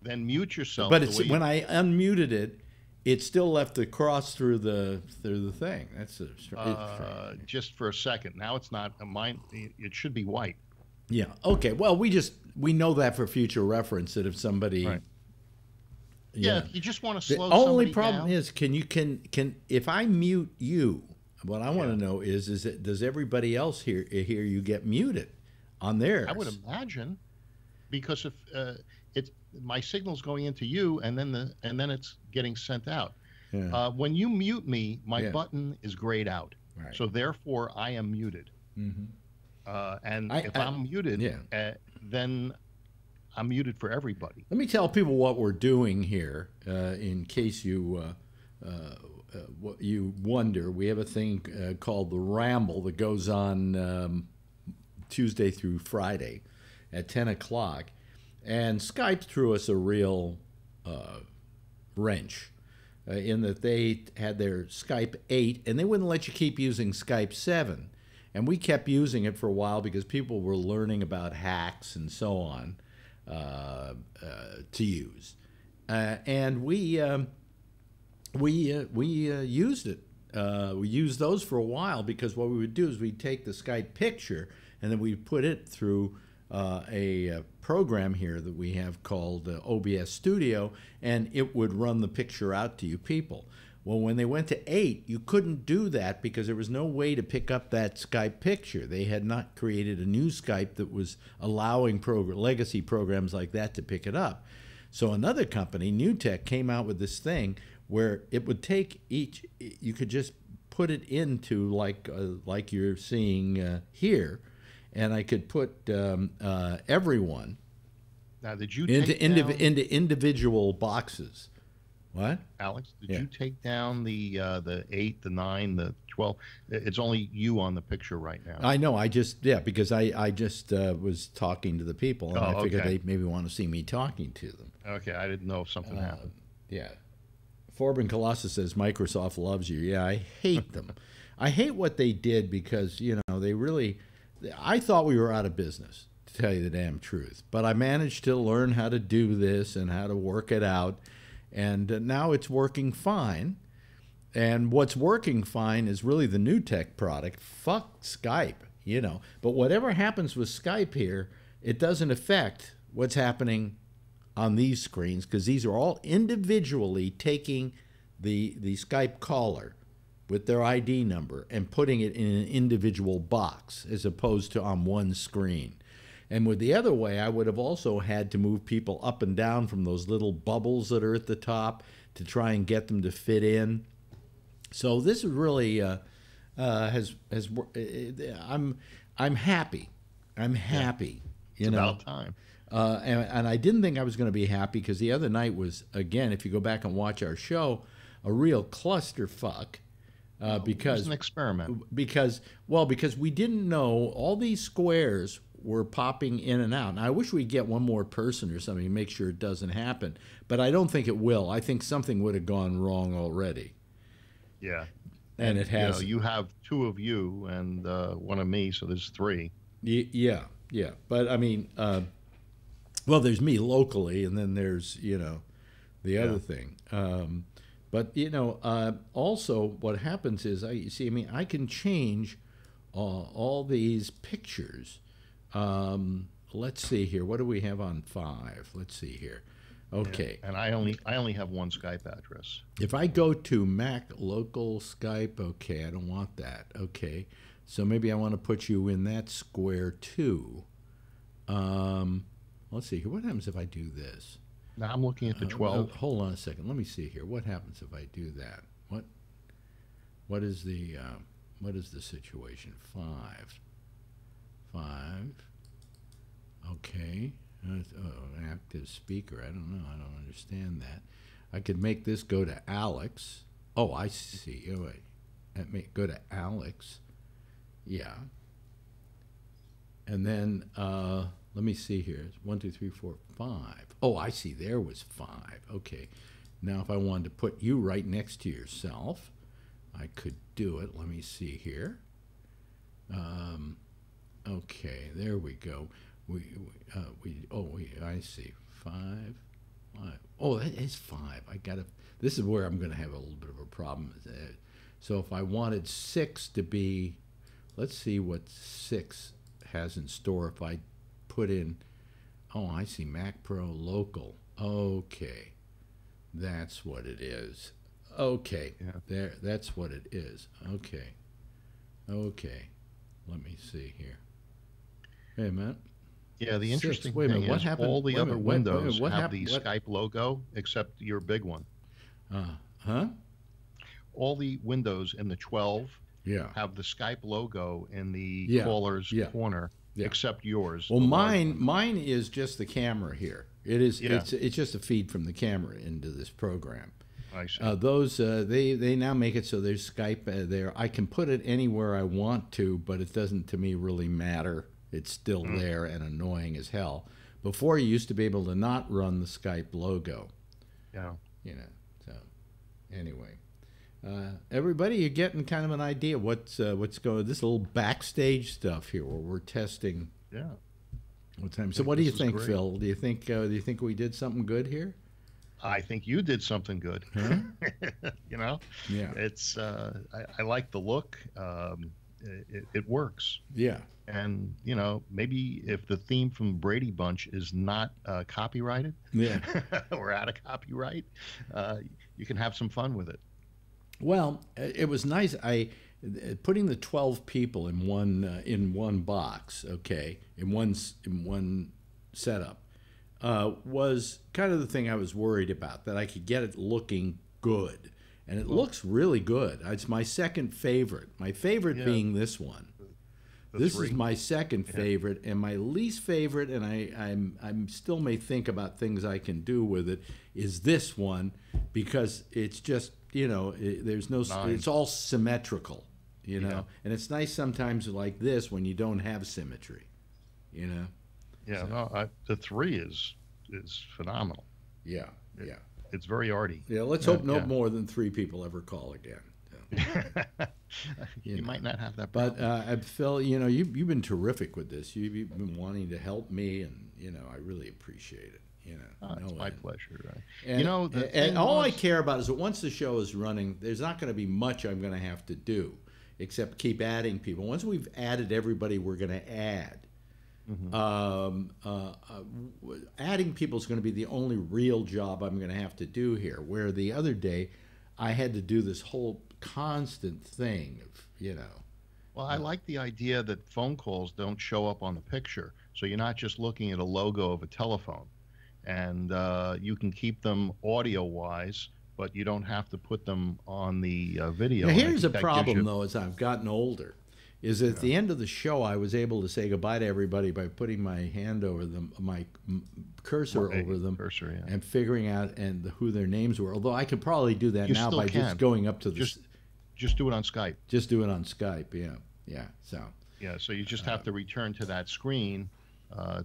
then mute yourself. But when I unmuted it, it still left the cross through the thing. That's just for a second. Now it's not mine. It should be white. Yeah. Okay. Well, we know that for future reference that if somebody. Right. Yeah, if you just want to slow the only somebody problem down. is can if I mute you, what I want to know is that does everybody else hear you get muted on theirs? I would imagine, because if my signal's going into you and then it's getting sent out. Yeah. When you mute me, my button is grayed out, Right. so therefore I am muted. Mm-hmm. And if I'm muted, then I'm muted for everybody. Let me tell people what we're doing here, in case you wonder. We have a thing called the Ramble that goes on Tuesday through Friday at 10 o'clock, and Skype threw us a real wrench in that they had their Skype 8, and they wouldn't let you keep using Skype 7. And we kept using it for a while because people were learning about hacks and so on. To use, and we used it. We used those for a while because what we would do is we'd take the Skype picture and then we'd put it through a program here that we have called OBS Studio, and it would run the picture out to you people. Well, when they went to 8, you couldn't do that because there was no way to pick up that Skype picture. They had not created a new Skype that was allowing legacy programs like that to pick it up. So another company, NewTek, came out with this thing where it would take you could just put it into like you're seeing here, and I could put everyone now, did you into individual boxes. What? Alex, did you take down the 8, the 9, the 12? It's only you on the picture right now. I know. Because I just was talking to the people, and I figured they maybe want to see me talking to them. Okay, I didn't know if something happened. Yeah. Forbin Colossus says Microsoft loves you. Yeah, I hate them. I hate what they did because, they really... I thought we were out of business, to tell you the damn truth. But I managed to learn how to do this and how to work it out. And now it's working fine. And what's working fine is really the NewTek product. Fuck Skype, But whatever happens with Skype here, it doesn't affect what's happening on these screens because these are all individually taking the Skype caller with their ID number and putting it in an individual box as opposed to on one screen. And with the other way, I would have also had to move people up and down from those little bubbles that are at the top to try and get them to fit in. So this is really I'm happy. I'm happy. It's about time. And I didn't think I was going to be happy because the other night was, again, if you go back and watch our show, a real clusterfuck. Because it was an experiment. Because we didn't know all these squares were popping in and out. And I wish we'd get one more person or something to make sure it doesn't happen. But I don't think it will. I think something would have gone wrong already. Yeah. And it has. You have 2 of you and 1 of me, so there's 3. Yeah. But I mean, well, there's me locally, and then there's, the other thing. But, also what happens is, I can change all these pictures. Let's see here. What do we have on 5? Let's see here. Okay. Yeah. And I only have 1 Skype address. If I go to Mac local Skype, okay, I don't want that. Okay. So maybe I want to put you in that square too. Let's see here. What happens if I do this? Now I'm looking at the 12. Hold on a second. Let me see here. What happens if I do that? What? what is the situation? 5. 5. Okay. Active speaker. I don't know. I don't understand that. I could make this go to Alex. Oh, I see. Oh, wait. Go to Alex. Yeah. And then let me see here. It's 1, 2, 3, 4, 5. Oh, I see. There was 5. Okay. Now, if I wanted to put you right next to yourself, I could do it. Let me see here. Okay, there we go. I see. 5. Oh, that is 5. I gotta. This is where I'm going to have a little bit of a problem. So if I wanted 6 to be, let's see what 6 has in store. If I put in, oh, I see, Mac Pro local. Okay, that's what it is. Okay, yeah. That's what it is. Okay, let me see here. Wait a minute. Yeah, the interesting thing is all the other windows have the Skype logo except your big one. Huh? All the windows in the 12 have the Skype logo in the caller's corner, except yours. Well, mine is just the camera here. It is. Yeah. It's just a feed from the camera into this program. I see. Those they now make it so there's Skype there. I can put it anywhere I want to, but it doesn't to me really matter. It's still there and annoying as hell. Before, you used to be able to not run the Skype logo. Yeah. You know. So anyway. Everybody, you're getting kind of an idea what's going. This little backstage stuff here, where we're testing. Yeah. What time? So, what do you think, Phil? Do you think we did something good here? I think you did something good. Huh? You know. Yeah. It's. I like the look. It works. Yeah. And you know, maybe if the theme from Brady Bunch is not copyrighted, or out of copyright, you can have some fun with it. Well, it was nice. Putting the 12 people in one box, okay, in one setup, was kind of the thing I was worried about, that I could get it looking good, and it looks really good. It's my second favorite. My favorite being this one. This is my second favorite, and my least favorite, and I'm still may think about things I can do with it, is this one, because it's just, you know, there's no, it's all symmetrical, you know, and it's nice sometimes like this when you don't have symmetry, you know. Yeah, so. No, the 3 is phenomenal. Yeah, it's very arty. Yeah, let's hope no more than 3 people ever call again. You might not have that problem. But Phil, you know, you've been terrific with this. You've been wanting to help me, and you know, I really appreciate it. You know, it's my pleasure. Right? And, you know, and all I care about is that once the show is running, there's not going to be much I'm going to have to do, except keep adding people. Once we've added everybody we're going to add, adding people is going to be the only real job I'm going to have to do here. Where the other day, I had to do this whole constant thing of, you know. Well, I like the idea that phone calls don't show up on the picture, so you're not just looking at a logo of a telephone, and you can keep them audio-wise, but you don't have to put them on the video. Now, here's a problem, though, as I've gotten older, is at the end of the show, I was able to say goodbye to everybody by putting my hand over them, my cursor over them, and figuring out who their names were. Although I could probably do that now by just going up to the. Just do it on Skype. Just do it on Skype. Yeah. So you just have to return to that screen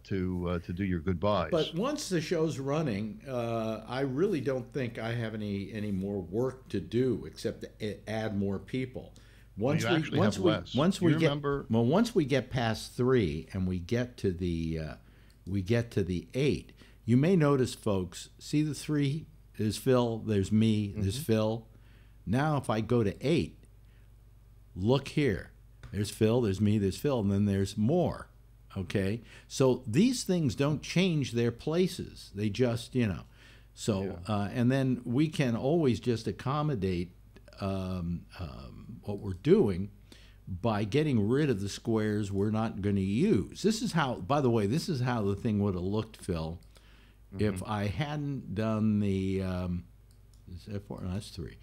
to do your goodbyes. But once the show's running, I really don't think I have any more work to do except to add more people. Once we get past 3 and we get to the 8, you may notice, folks. See the 3? There's Phil. There's me. There's Phil. Now, if I go to 8, look here. There's Phil. There's me. There's Phil, and then there's more. Okay, so these things don't change their places. They just, you know. So and then we can always just accommodate what we're doing by getting rid of the squares we're not going to use. This is how, by the way, this is how the thing would have looked, Phil, if I hadn't done the, is that 4? No, that's 3.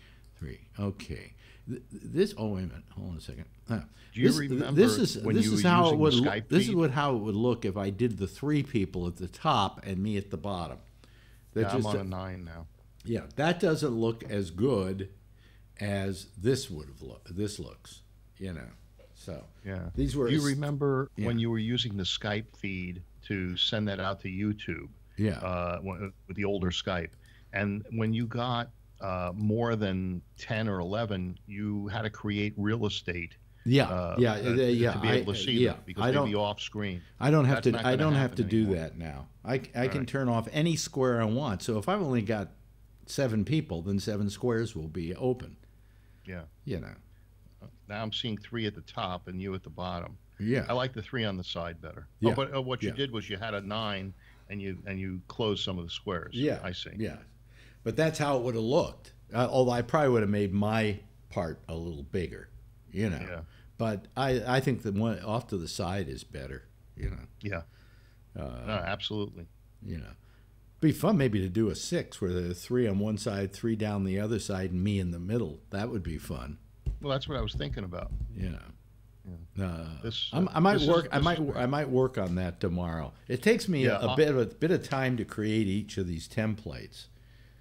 Okay. This. Oh, wait a minute. Hold on a second. Do you remember when you were using the Skype feed? This is how it would look if I did the 3 people at the top and me at the bottom. Yeah, I'm on a 9 now. Yeah, that doesn't look as good as this would have looked. This looks, So yeah, these were. Do you remember when you were using the Skype feed to send that out to YouTube? Yeah. With the older Skype, and when you got more than 10 or 11, you had to create real estate. Yeah, to be able to see them because they'd be off screen. I don't have to. I don't have to do that now. I can turn off any square I want. So if I've only got 7 people, then 7 squares will be open. Yeah. Now I'm seeing 3 at the top and you at the bottom. Yeah. I like the 3 on the side better. Yeah. Oh, but what you did was you had a 9 and you closed some of the squares. Yeah. I see. Yeah. But that's how it would have looked. Although I probably would have made my part a little bigger, Yeah. But I think the one off to the side is better, Yeah. No, absolutely. Be fun maybe to do a 6 where there are 3 on one side, 3 down the other side, and me in the middle. That would be fun. Well, that's what I was thinking about. I might work on that tomorrow. It takes me a bit of time to create each of these templates.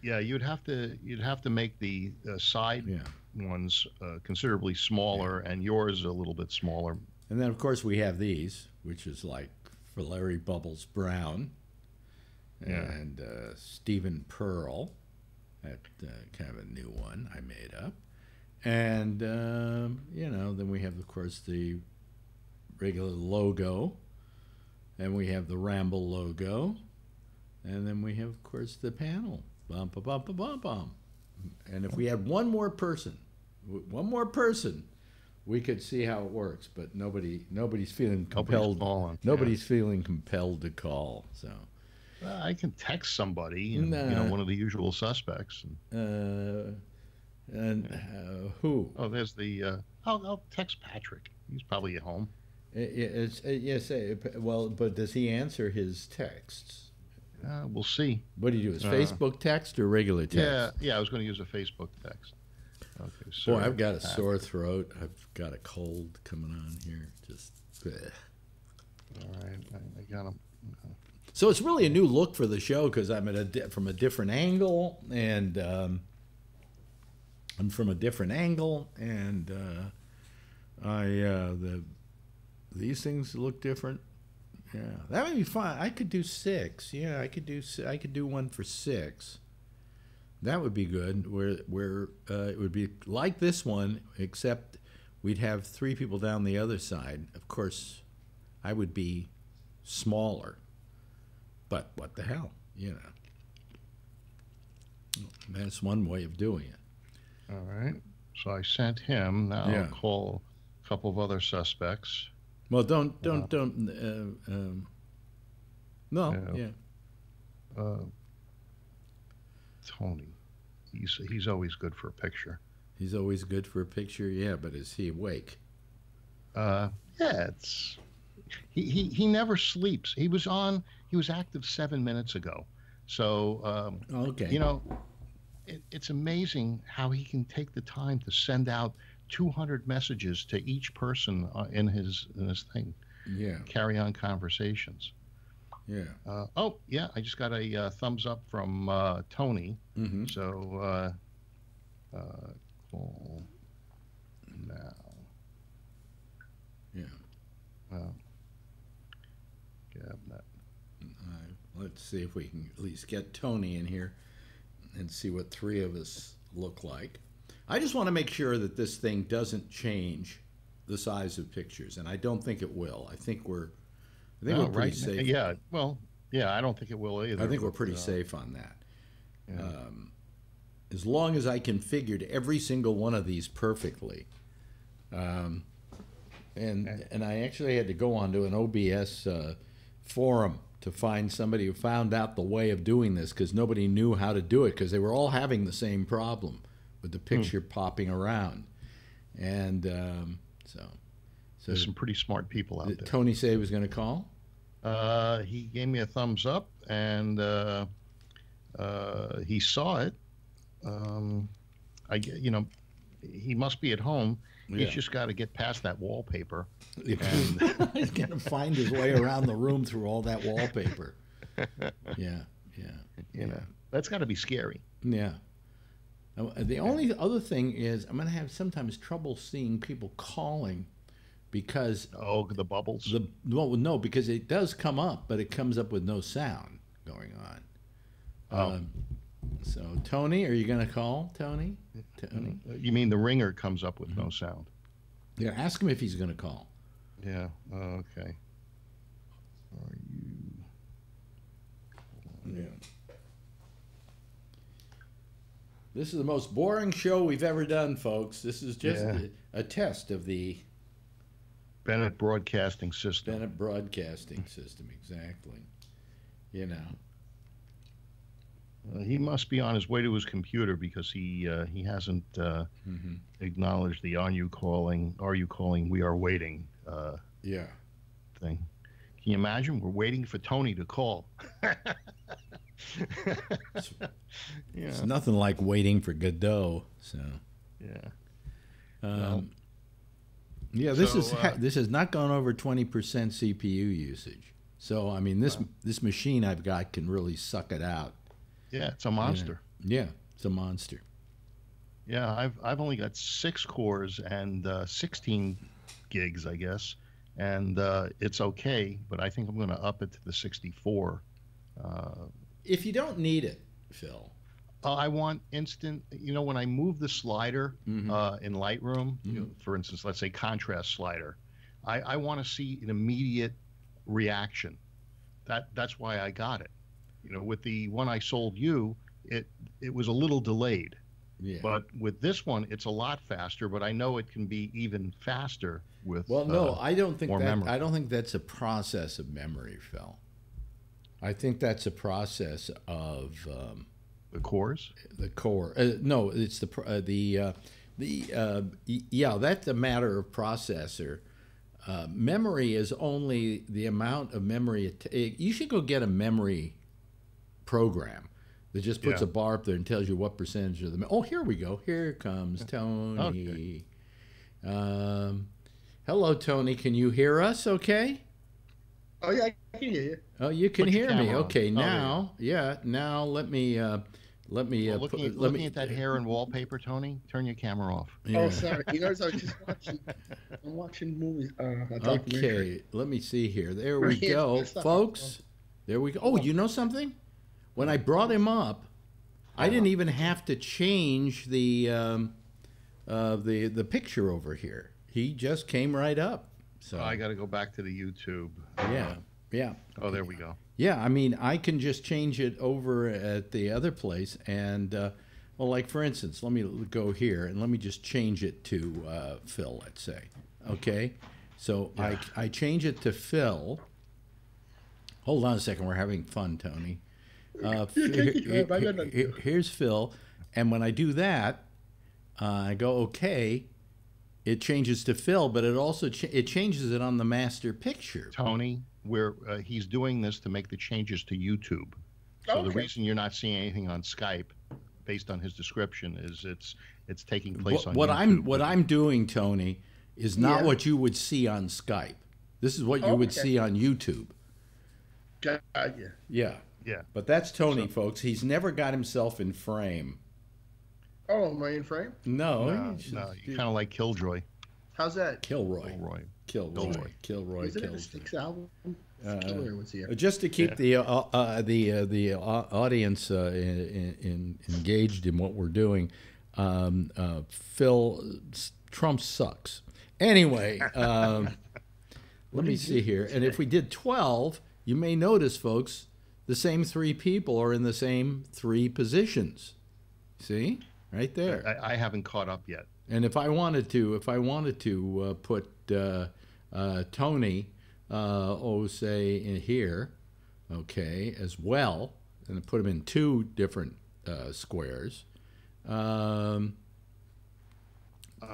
Yeah, you'd have to make the side ones considerably smaller, and yours a little bit smaller. And then of course we have these, which is like for Larry Bubbles Brown and Stephen Pearl. That kind of a new one I made up. And then we have of course the regular logo, and we have the Ramble logo, and then we have of course the panel. Bum, ba, bum, ba, bum, bum. And if we had one more person, we could see how it works. But nobody's feeling compelled. Nobody's feeling compelled to call. So I can text somebody, one of the usual suspects. Who? Oh, there's the. I'll text Patrick. He's probably at home. Yes. Well, but does he answer his texts? We'll see. What do you do? Is Facebook text or regular text? Yeah. I was going to use a Facebook text. Okay. Boy, I've got a sore throat. I've got a cold coming on here. Just. Bleh. All right, I got him. So it's really a new look for the show because I'm from a different angle, and these things look different. Yeah, that would be fun. I could do 6. Yeah, I could do one for 6. That would be good. Where it would be like this one, except we'd have 3 people down the other side. Of course, I would be smaller. But what the hell, That's one way of doing it. All right. So I sent him. Now I'll call a couple of other suspects. Well, don't. Tony, he's always good for a picture. He's always good for a picture. Yeah, but is he awake? It's he never sleeps. He was active 7 minutes ago. So okay. It's amazing how he can take the time to send out 200 messages to each person in his thing. Yeah. Carry on conversations. Yeah. I just got a thumbs up from Tony. Mm-hmm. So call now. Yeah. Gabnet. Let's see if we can at least get Tony in here and see what 3 of us look like. I just want to make sure that this thing doesn't change the size of pictures, and I don't think it will. I think we're pretty safe. Yeah, well, I don't think it will either. I think we're pretty safe on that. Yeah. As long as I configured every single one of these perfectly. And I actually had to go onto an OBS forum to find somebody who found out the way of doing this, because nobody knew how to do it, because they were all having the same problem with the picture popping around. And so there's some pretty smart people out there. Did Tony say he was going to call? He gave me a thumbs up, and he saw it. he must be at home. Yeah. He's just got to get past that wallpaper. And he's gonna find his way around the room through all that wallpaper. Yeah, you know, that's got to be scary. Yeah. The only other thing is I'm gonna have sometimes trouble seeing people calling because the bubbles. No, because it does come up, but it comes up with no sound going on. So Tony, are you gonna call Tony? Tony? You mean the ringer comes up with no sound? Yeah, ask him if he's gonna call. Yeah. Okay. Are you? Yeah. This is the most boring show we've ever done, folks. This is just a test of the Bennett Broadcasting System. Bennett Broadcasting System, exactly. You know. He must be on his way to his computer because he hasn't acknowledged the "Are you calling? Are you calling? We are waiting." Yeah. Thing. Can you imagine? We're waiting for Tony to call. It's nothing like waiting for Godot. So. Yeah. Yeah. This has not gone over 20% CPU usage. So I mean, this machine I've got can really suck it out. Yeah, it's a monster. Yeah, it's a monster. Yeah, I've only got 6 cores and 16 gigs, I guess, and it's okay. But I think I'm going to up it to the 64. If you don't need it, Phil. I want instant. You know, when I move the slider in Lightroom, for instance, let's say contrast slider, I want to see an immediate reaction. That's why I got it. You know, with the one I sold you, it was a little delayed. Yeah. But with this one, it's a lot faster. But I know it can be even faster with. Well, no, I don't think memory. I don't think that's a process of memory, Phil. I think that's a process of the cores. The core. No, it's yeah. That's a matter of processor. Memory is only the amount of memory. You should go get a memory program that just puts a bar up there and tells you what percentage of the. Oh, here we go. Here comes Tony. Okay. Hello, Tony. Can you hear us? Okay. Oh yeah, I can hear you. Oh, you can hear me. Okay, now, now let me. Looking at that hair and wallpaper, Tony. Turn your camera off. Yeah. Oh, sorry. You guys, I was just watching. I'm watching movies. Okay, let me see here. There we go, folks. There we go. Oh, you know something? When I brought him up, I didn't even have to change the picture over here. He just came right up. So I got to go back to the YouTube. Yeah. Oh, there we go. Yeah, I mean, I can just change it over at the other place, and well, like for instance, let me go here and let me just change it to Phil. Let's say, okay. So I change it to Phil. Hold on a second, we're having fun, Tony. Here's Phil, and when I do that, I go okay. It changes to Phil, but it also it changes it on the master picture. Tony, where he's doing this to make the changes to YouTube. So the reason you're not seeing anything on Skype, based on his description, is it's taking place on YouTube. What I'm doing, Tony, is not what you would see on Skype. This is what you would see on YouTube. Yeah. But that's Tony, folks. He's never got himself in frame. Oh, am I in frame? No. You're kind of like Killjoy. How's that? Kilroy. Is it a Styx album? Kilroy was here. Just to keep the audience engaged in what we're doing, Phil, Trump sucks. Anyway, let me see here. And if we did 12, you may notice, folks, the same 3 people are in the same 3 positions. See? Right there. I haven't caught up yet. And if I wanted to put Tony, say in here, okay, as well, and put him in 2 different squares. Come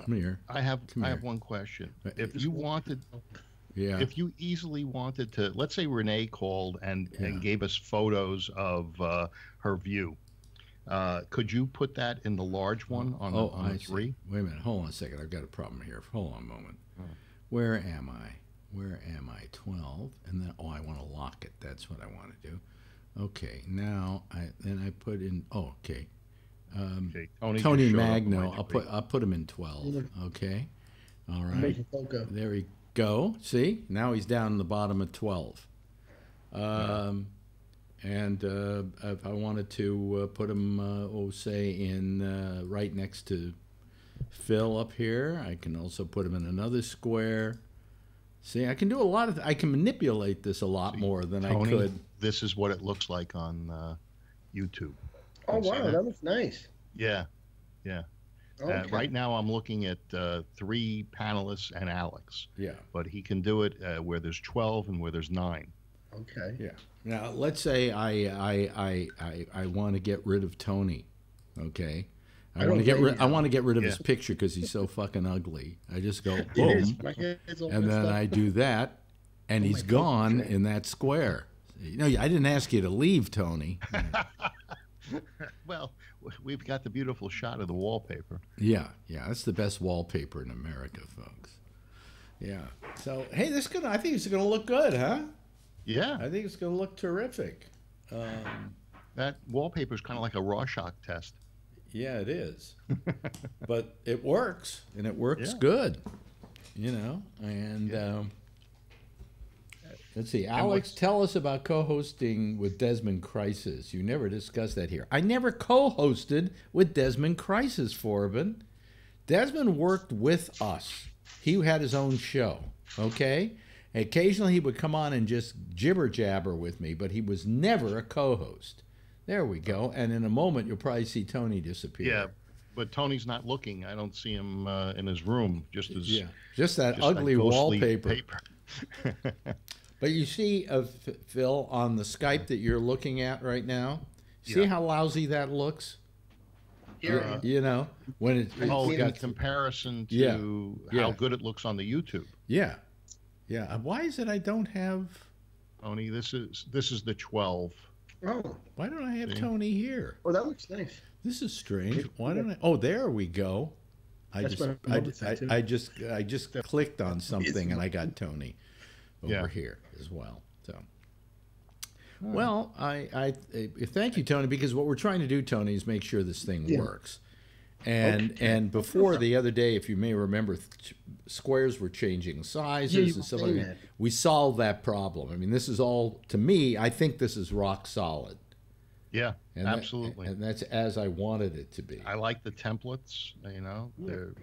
here. I have one question. If you wanted, if you easily wanted to, let's say Renee called and gave us photos of her view. Could you put that in the large one on the 3? Wait a minute. Hold on a second. I've got a problem here. Hold on a moment. Where am I? Where am I? 12. And then, I want to lock it. That's what I want to do. Okay. Now, I put in, okay. Tony Magno. I'll put him in 12. Okay. All right. There we go. See? Now he's down in the bottom of 12. And if I wanted to put him, say, in right next to Phil up here, I can also put him in another square. See, I can do a lot of. I can manipulate this a lot more than Tony, I could. This is what it looks like on YouTube. Oh wow, that looks nice. Yeah, yeah. Okay. Right now, I'm looking at 3 panelists and Alex. Yeah. But he can do it where there's 12 and where there's 9. Okay. Yeah. Now let's say I want to get rid of Tony. Okay. I want to get rid of his picture because he's so fucking ugly. I just go boom, and then I do that, and he's gone in that square. You know, I didn't ask you to leave, Tony. Well, we've got the beautiful shot of the wallpaper. Yeah, that's the best wallpaper in America, folks. Yeah. So hey, I think it's gonna look good, huh? Yeah. I think it's gonna look terrific. That wallpaper is kind of like a Rorschach test. Yeah, it is. But it works, and it works good. You know, and let's see. Alex, tell us about co-hosting with Desmond Crisis. You never discussed that here. I never co-hosted with Desmond Crisis, Forbin. Desmond worked with us. He had his own show, okay? Occasionally he would come on and just jibber-jabber with me, but he was never a co-host. There we go. And in a moment, you'll probably see Tony disappear. Yeah, but Tony's not looking. I don't see him in his room. Just that ugly wallpaper. But you see, Phil, on the Skype that you're looking at right now, see how lousy that looks? You know, when it's in comparison to how good it looks on the YouTube. Yeah. Why is it I don't have Tony? This is the 12. Oh, why don't I have Tony here? Oh, that looks nice. This is strange. Why don't I? Oh, there we go. I just clicked on something and I got Tony over here as well. So, well, I thank you, Tony, because what we're trying to do, Tony, is make sure this thing works. And before the other day, if you may remember, squares were changing sizes and stuff like that. We solved that problem. I mean, this is all, to me, I think this is rock solid. Yeah, absolutely. And that's as I wanted it to be. I like the templates, you know. They're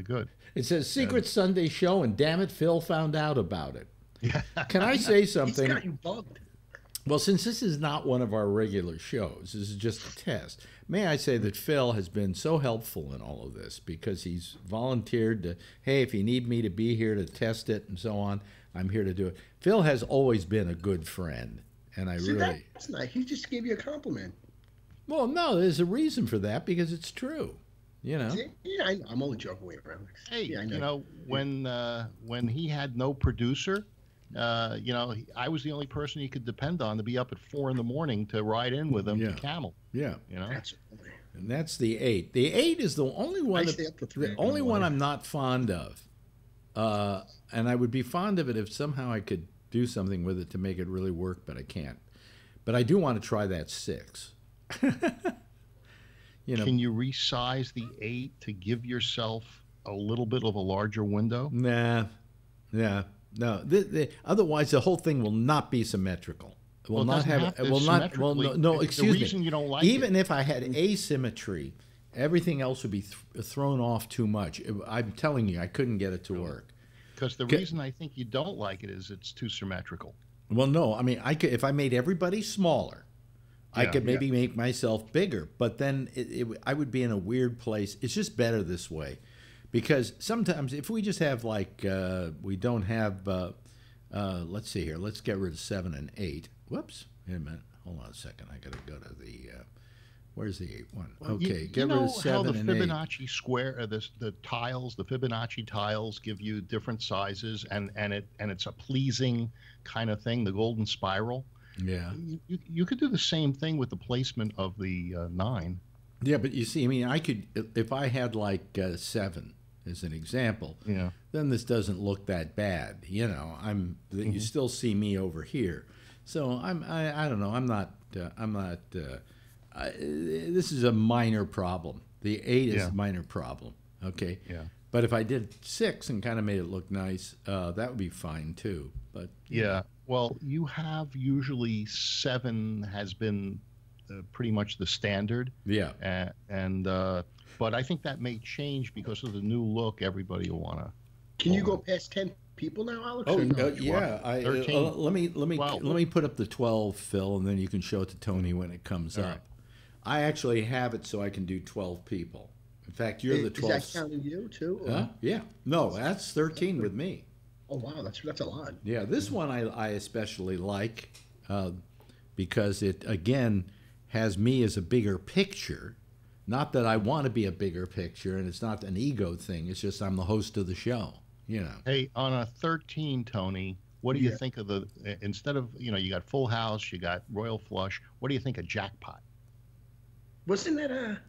good. It says Secret Sunday Show, and damn it, Phil found out about it. Can I say something? He's got you bugged. Well, since this is not one of our regular shows, this is just a test, may I say that Phil has been so helpful in all of this because he's volunteered to, hey, if you need me to be here to test it and so on, I'm here to do it. Phil has always been a good friend, and that's nice. He just gave you a compliment. Well, no, there's a reason for that because it's true. You know. Yeah, I'm only joking with you, Hey, you know, when he had no producer, you know, I was the only person he could depend on to be up at 4 a.m. to ride in with him to Camel. Yeah, you know, and that's the 8. The 8 is the only one. The only one I'm not fond of, and I would be fond of it if somehow I could do something with it to make it really work, but I can't. But I do want to try that 6. You know, can you resize the 8 to give yourself a little bit of a larger window? Nah, yeah. No, otherwise the whole thing will not be symmetrical. It will not have. It will not. Well, no. Excuse me. The reason you don't like even if I had asymmetry, everything else would be thrown off too much. I'm telling you, I couldn't get it to work. Because the reason I think you don't like it is it's too symmetrical. Well, no. I mean, I could if I made everybody smaller, I could maybe make myself bigger. But then I would be in a weird place. It's just better this way. Because sometimes if we just have like, we don't have, let's see here, let's get rid of 7 and 8. Whoops, wait a minute, hold on a second. I got to go to the, where's the 8 one? Okay, get rid of 7 and 8. You know how the Fibonacci square, the tiles, the Fibonacci tiles give you different sizes and it's a pleasing kind of thing, the golden spiral. Yeah. You could do the same thing with the placement of the 9. Yeah, but you see, I mean, I could, if I had like 7 as an example, Yeah. then this doesn't look that bad. You know, you still see me over here. So I don't know. This is a minor problem. The 8 is a minor problem. Okay. Yeah. But if I did 6 and kind of made it look nice, that would be fine too. But yeah, well, you have usually 7 has been pretty much the standard. Yeah. But I think that may change because of the new look. Everybody will want to. Can you go past 10 people now, Alex? Oh, yeah. 13. Let me put up the 12, Phil, and then you can show it to Tony when it comes up. Right. I actually have it so I can do 12 people. In fact, you're the 12th. Is that counting you too? Huh? Yeah. No, that's 13 with me. Oh wow, that's a lot. Yeah, this one I especially like because it again has me as a bigger picture. Not that I want to be a bigger picture, and it's not an ego thing. It's just I'm the host of the show. You know. Hey, on a 13, Tony, what do you think of the instead of you got Full House, you got Royal Flush. What do you think of Jackpot? Wasn't that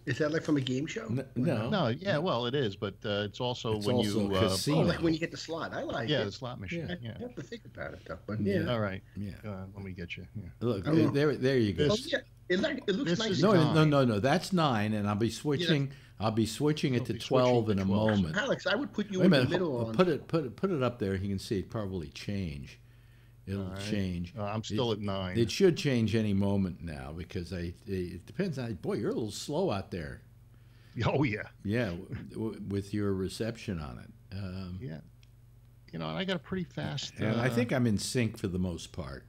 is that like from a game show? No. Yeah, well, it is, but it's also when you casino. Like when you get the slot. I like it. Yeah, the slot machine. Yeah. I have to think about it though. But yeah. All right. Yeah. Let me get you. Yeah. Look, there you go. Oh, yeah. It looks nice. No. That's 9, and I'll be switching. I'll be switching it to 12 in a moment. Alex, I would put you Wait a in the minute. middle. Put it up there. You can see it probably change. It'll change. I'm still at 9. It should change any moment now because it depends on. Boy, you're a little slow out there. Oh yeah. Yeah, with your reception on it. Yeah. And I got a pretty fast. And I think I'm in sync for the most part.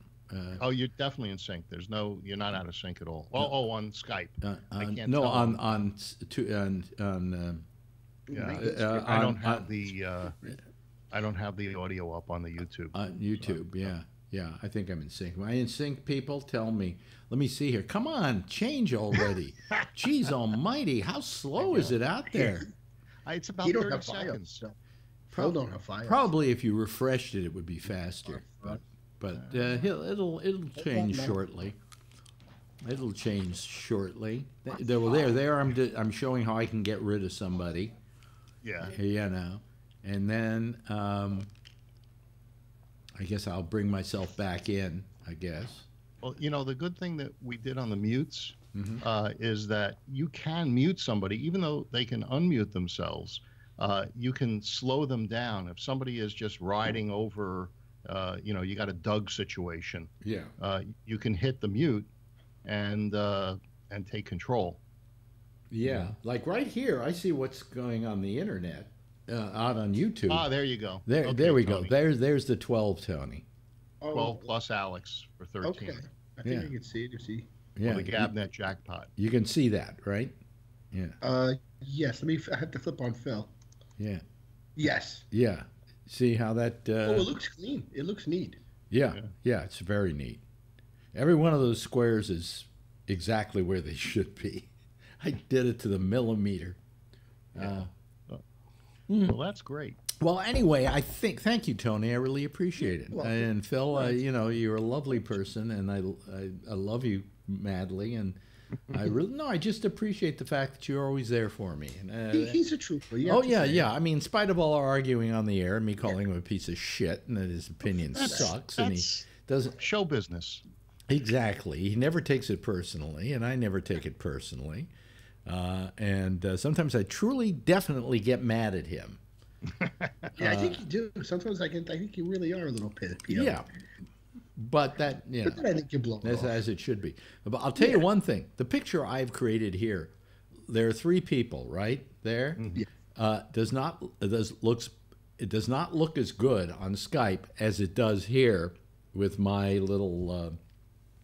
Oh, you're definitely in sync. You're not out of sync at all. On Skype. I can't no, tell on I don't have the audio up on the YouTube. On YouTube, yeah. I think I'm in sync. Am I in sync, people? Tell me. Let me see here. Come on, change already. Jeez almighty, how slow is it out there? It's about 30 seconds. Don't have files. Probably if you refreshed it, it would be faster. But it'll change shortly. It'll change shortly. There. I'm showing how I can get rid of somebody. Yeah. And then I guess I'll bring myself back in. I guess. Well, the good thing that we did on the mutes is that you can mute somebody, even though they can unmute themselves. You can slow them down if somebody is just riding over. You got a Doug situation. Yeah. You can hit the mute and take control. Yeah, like right here, I see what's going on the internet, out on YouTube. Ah, there you go. There we go. There's the 12, Tony. 12 plus Alex for 13. Okay. I think I can see it. You see. Yeah. The Gabnet jackpot. You can see that, right? Yeah. Yes. I have to flip on Phil. Yeah. Yes. Yeah. See how that... it looks clean. It looks neat. Yeah, it's very neat. Every one of those squares is exactly where they should be. I did it to the millimeter. Well, that's great. Well, anyway, thank you, Tony. I really appreciate it. And Phil, you're a lovely person, and I love you madly, and I just appreciate the fact that you're always there for me. He's a trooper. Yeah. I mean, in spite of all our arguing on the air and me calling him a piece of shit and that his opinion sucks and he doesn't show business. Exactly. He never takes it personally, and I never take it personally. And sometimes I definitely get mad at him. Yeah, I think you do. Sometimes I think you really are a little pit. Yeah. But that, But then I think you blow it as it should be. But I'll tell you one thing. The picture I've created here, there are 3 people, right? There. Yeah. It does not look as good on Skype as it does here with my little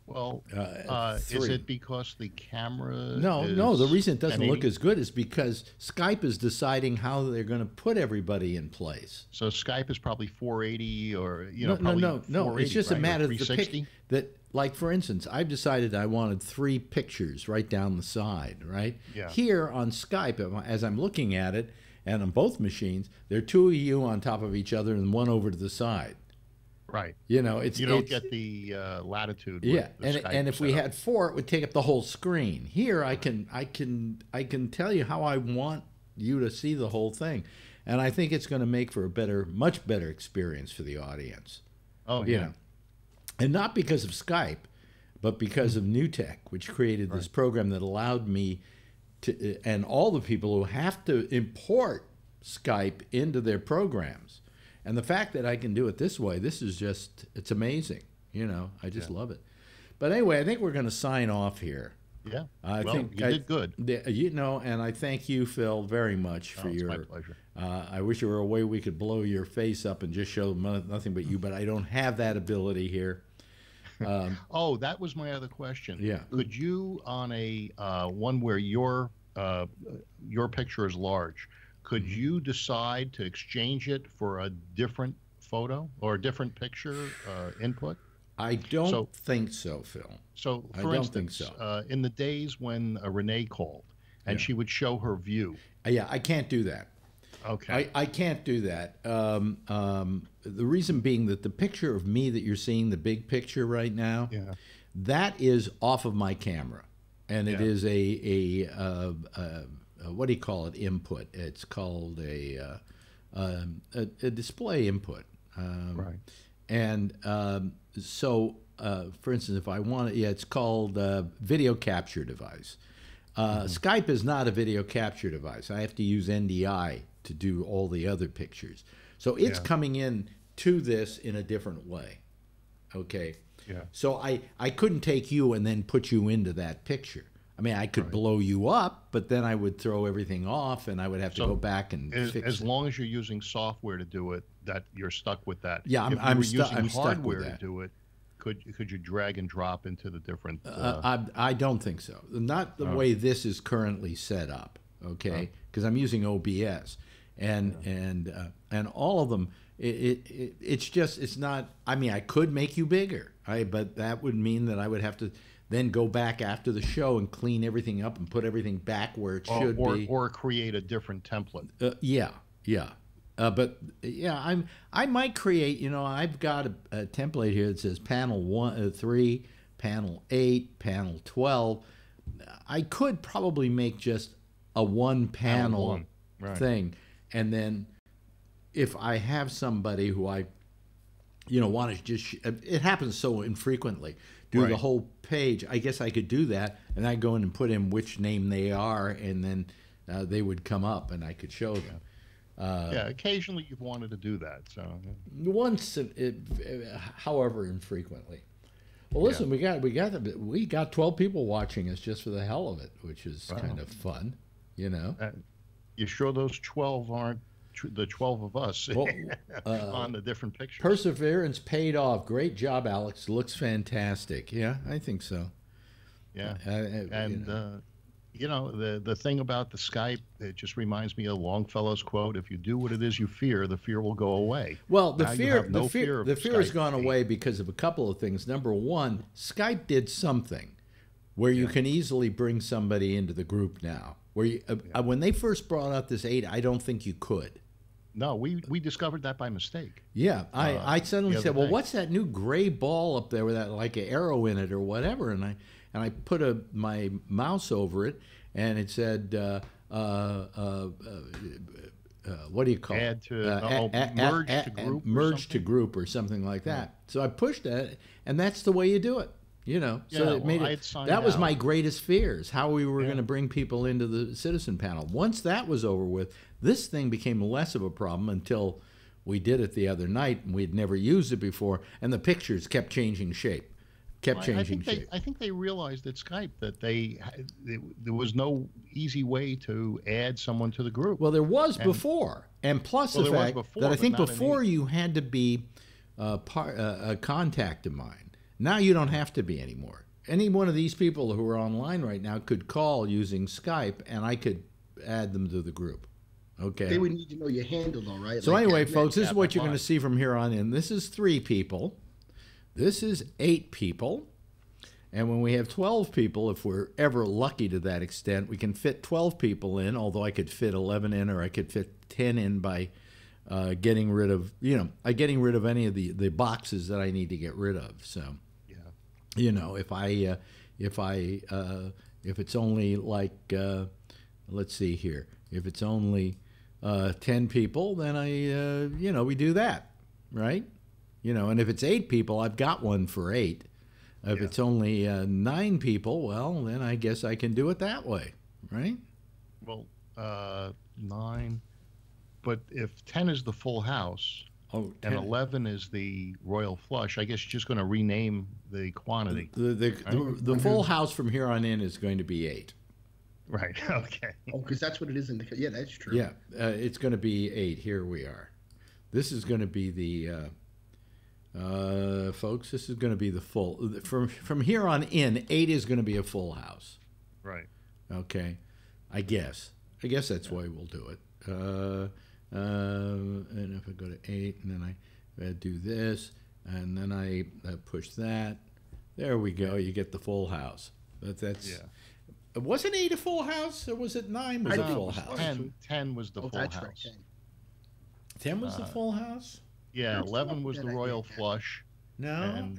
is it because the camera No, the reason it doesn't look as good is because Skype is deciding how they're going to put everybody in place. So Skype is probably 480 or, No. It's just a matter of the that, like, for instance, I've decided I wanted 3 pictures right down the side, right? Yeah. Here on Skype, as I'm looking at it, and on both machines, there are 2 of you on top of each other and 1 over to the side. Right. You know, you don't get the latitude. Yeah, with the and if we had 4, it would take up the whole screen. Here, I can tell you how I want you to see the whole thing, and I think it's going to make for a much better experience for the audience. Oh, you know, and not because of Skype, but because of NewTek, which created this program that allowed me to, and all the people who have to import Skype into their programs. And the fact that I can do it this way, this is just, it's amazing. You know, I just love it. But anyway, I think we're going to sign off here. Yeah. I think you did good. You know, and I thank you, Phil, very much for it's your. My pleasure. I wish there were a way we could blow your face up and just show nothing but you, but I don't have that ability here. Oh, that was my other question. Yeah. Could you, on a one where your picture is large, could you decide to exchange it for a different photo or a different picture input? I don't think so, Phil. So, for instance, in the days when Renee called and she would show her view. Yeah, I can't do that. Okay. I can't do that. The reason being that the picture of me that you're seeing, the big picture right now, that is off of my camera. And it is a what do you call it? Input. It's called a display input. Right. And so, for instance, if I want it, it's called video capture device. Skype is not a video capture device. I have to use NDI to do all the other pictures. So it's coming in to this in a different way. Okay. Yeah. So I couldn't take you and then put you into that picture. I mean, I could blow you up, but then I would throw everything off, and I would have to go back and fix it. As long as you're using software to do it, that you're stuck with that. Yeah, I'm stuck with hardware that. To do it. Could you drag and drop into the different? I don't think so. Not the way this is currently set up. Okay, because I'm using OBS, and all of them. It's not. I mean, I could make you bigger, but that would mean that I would have to then go back after the show and clean everything up and put everything back where it should be, or create a different template. But yeah, I might create. You know, I've got a template here that says panel 3, panel 8, panel 12. I could probably make just a one panel thing, and then if I have somebody who I, want to just, it happens so infrequently, do the whole page. I guess I could do that, and I go in and put in which name they are, and then they would come up, and I could show them. Occasionally you've wanted to do that. So once, however infrequently. Well, listen, we got 12 people watching us just for the hell of it, which is kind of fun, You sure those 12 aren't the 12 of us on the different pictures? Perseverance paid off. Great job, Alex. Looks fantastic. Yeah, I think so. Yeah, the thing about the Skype, it just reminds me of Longfellow's quote: "If you do what it is you fear, the fear will go away." Well, the fear has gone away because of a couple of things. Number one, Skype did something where you can easily bring somebody into the group now. Where you, when they first brought out this 8, I don't think you could. No, we discovered that by mistake. Yeah, I suddenly said, "Well, what's that new gray ball up there with that like an arrow in it or whatever?" And I put my mouse over it, and it said, "What do you call it? Merge to group, merge to group, or something like that." So I pushed it, and that's the way you do it. So it made it. That was my greatest fears: how we were going to bring people into the citizen panel. Once that was over with, this thing became less of a problem until we did it the other night, and we'd never used it before, and the pictures kept changing shape. I think they realized at Skype that there was no easy way to add someone to the group. Well, there was before, and plus the fact that I think before you had to be a contact of mine. Now you don't have to be anymore. Any one of these people who are online right now could call using Skype, and I could add them to the group. Okay. They would need to know your handle, though, right? So anyway, folks, this is what you're going to see from here on in. This is 3 people. This is 8 people. And when we have 12 people, if we're ever lucky to that extent, we can fit 12 people in, although I could fit 11 in, or I could fit 10 in by getting rid of, getting rid of any of the boxes that I need to get rid of. So, yeah, if it's only like, let's see here, if it's only 10 people, then we do that, right? And if it's 8 people, I've got one for 8. If it's only 9 people, well, then I guess I can do it that way, right? Well, 9, but if 10 is the full house, and 11 is the royal flush, I guess you're just going to rename the quantity. The full house from here on in is going to be 8. Right. Okay. Oh, because that's what it is in the. Yeah, that's true. Yeah, it's going to be 8. Here we are. This is going to be the. Folks, this is going to be the full. From here on in, 8 is going to be a full house. Right. Okay. I guess that's the way we'll do it. And if I go to 8, and then I do this, and then I push that. There we go. You get the full house. That's. Yeah. Wasn't 8 a full house, or was it 9 was a full house? 10 was the full house. Right, 10 was the full house? Yeah, 11 was the royal flush. No.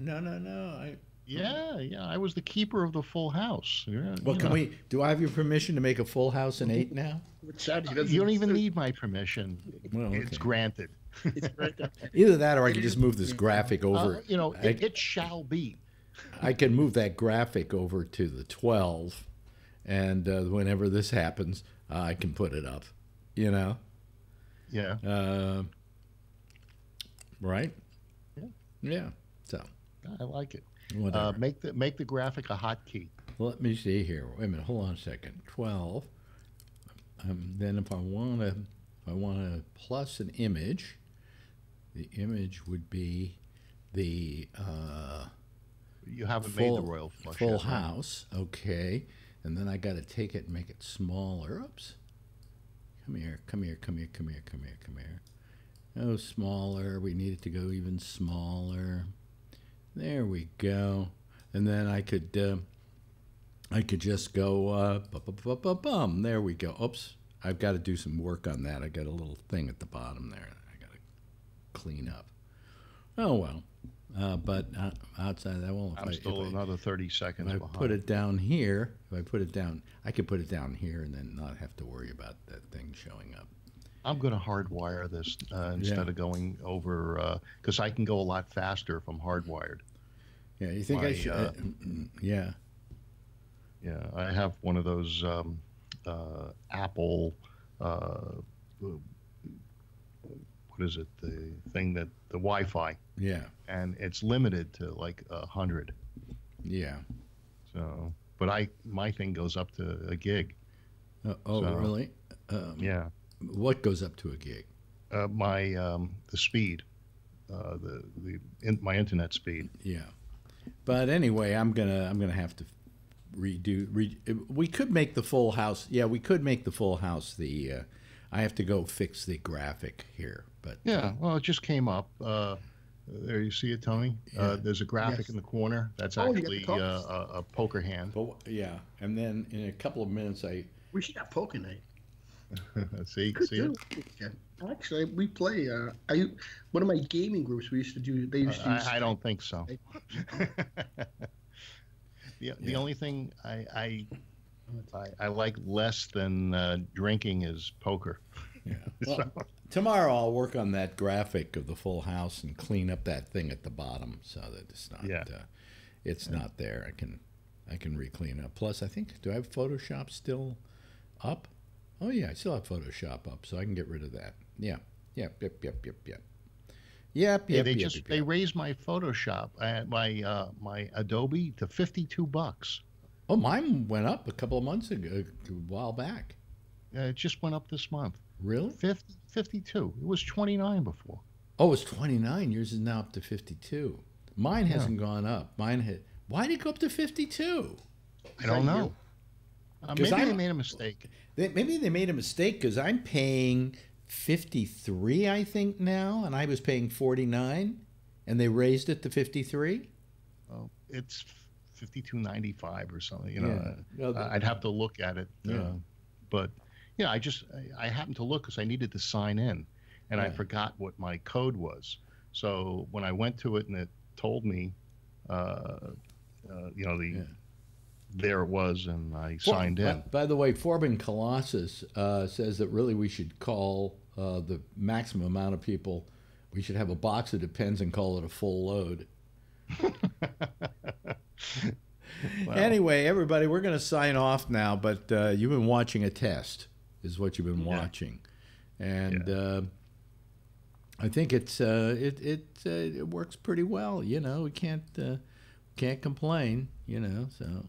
Yeah, I was the keeper of the full house. Yeah, well, do I have your permission to make a full house in 8 now? You don't even need my permission. Well, okay. It's granted. Either that, or I can just move this graphic over. It shall be. I can move that graphic over to the 12. And whenever this happens, I can put it up, Yeah. Right? Yeah. So. I like it. Whatever. Make the graphic a hotkey. Let me see here. Wait a minute. Hold on a second. 12. Then if I want to plus an image, the image would be the you haven't made the royal flush full house. Right? Okay. And then I got to take it and make it smaller. Oops. Come here. Oh, smaller. We need it to go even smaller. There we go. And then I could just go, bum. There we go. Oops. I've got to do some work on that. I got a little thing at the bottom there I got to clean up. Oh, well. But outside of that, well, I'm still another 30 seconds if I behind. put it down here, I could put it down here and then not have to worry about that thing showing up. I'm going to hardwire this instead of going over, because I can go a lot faster if I'm hardwired. Yeah, you think I should? Yeah. Yeah, I have one of those Apple, what is it? The thing that the Wi-Fi. Yeah. And it's limited to like 100. Yeah. So, but my thing goes up to a gig. Really? Yeah. What goes up to a gig? The speed, my internet speed. Yeah. But anyway, I'm gonna have to redo. We could make the full house. Yeah, we could make the full house. I have to go fix the graphic here. But yeah, well, it just came up. There, you see it, Tony? Yeah. There's a graphic in the corner. That's actually a poker hand. But, yeah, and then in a couple of minutes, we should have poker night. see it? Actually, we play. One of my gaming groups we used to do. They used to. I don't think so. The only thing I like less than drinking is poker. Yeah. Well, tomorrow I'll work on that graphic of the full house and clean up that thing at the bottom so that it's not not there. I can re-clean up. Plus, I think, do I have Photoshop still up? Oh yeah, I still have Photoshop up, so I can get rid of that. Yeah. Yep. They raised my Photoshop, my Adobe to $52. Oh, mine went up a couple of months ago, a while back. It just went up this month. Really? 52. It was 29 before. Oh, it's 29. Yours is now up to 52. Mine hasn't gone up. Why did it go up to 52? I don't know. Maybe they made a mistake. Maybe they made a mistake because I'm paying 53, I think, now, and I was paying 49, and they raised it to 53. Oh, it's 52.95 or something. I'd have to look at it. Yeah. But yeah, I happened to look because I needed to sign in, and I forgot what my code was. So when I went to it and it told me, there it was, and I signed in. By the way, Forbin Colossus says that really we should call the maximum amount of people. We should have a box of Depends and call it a full load. Well, anyway, everybody, we're going to sign off now, but you've been watching a test, is what you've been watching. And I think it works pretty well. You know, we can't complain, you know, so...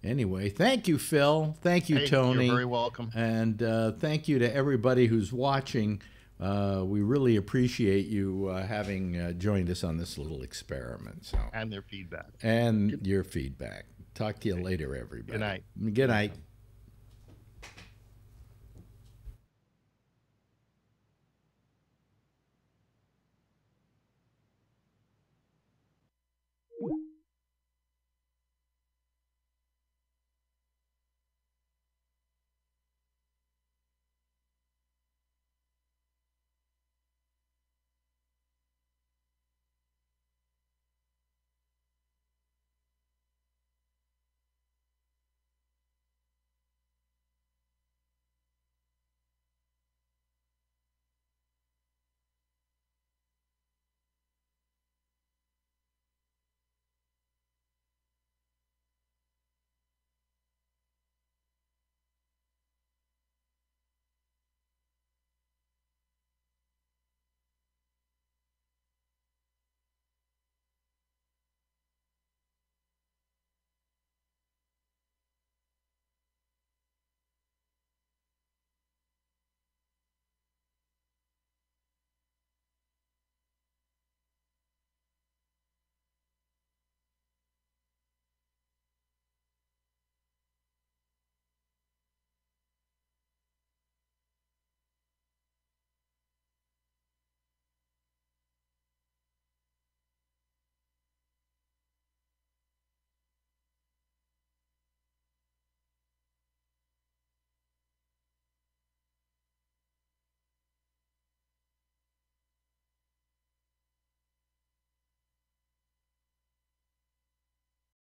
Anyway, thank you, Phil. Thank you, Tony. You're very welcome. And thank you to everybody who's watching. We really appreciate you having joined us on this little experiment. So. And their feedback. And your feedback. Talk to you later, everybody. Good night. Good night.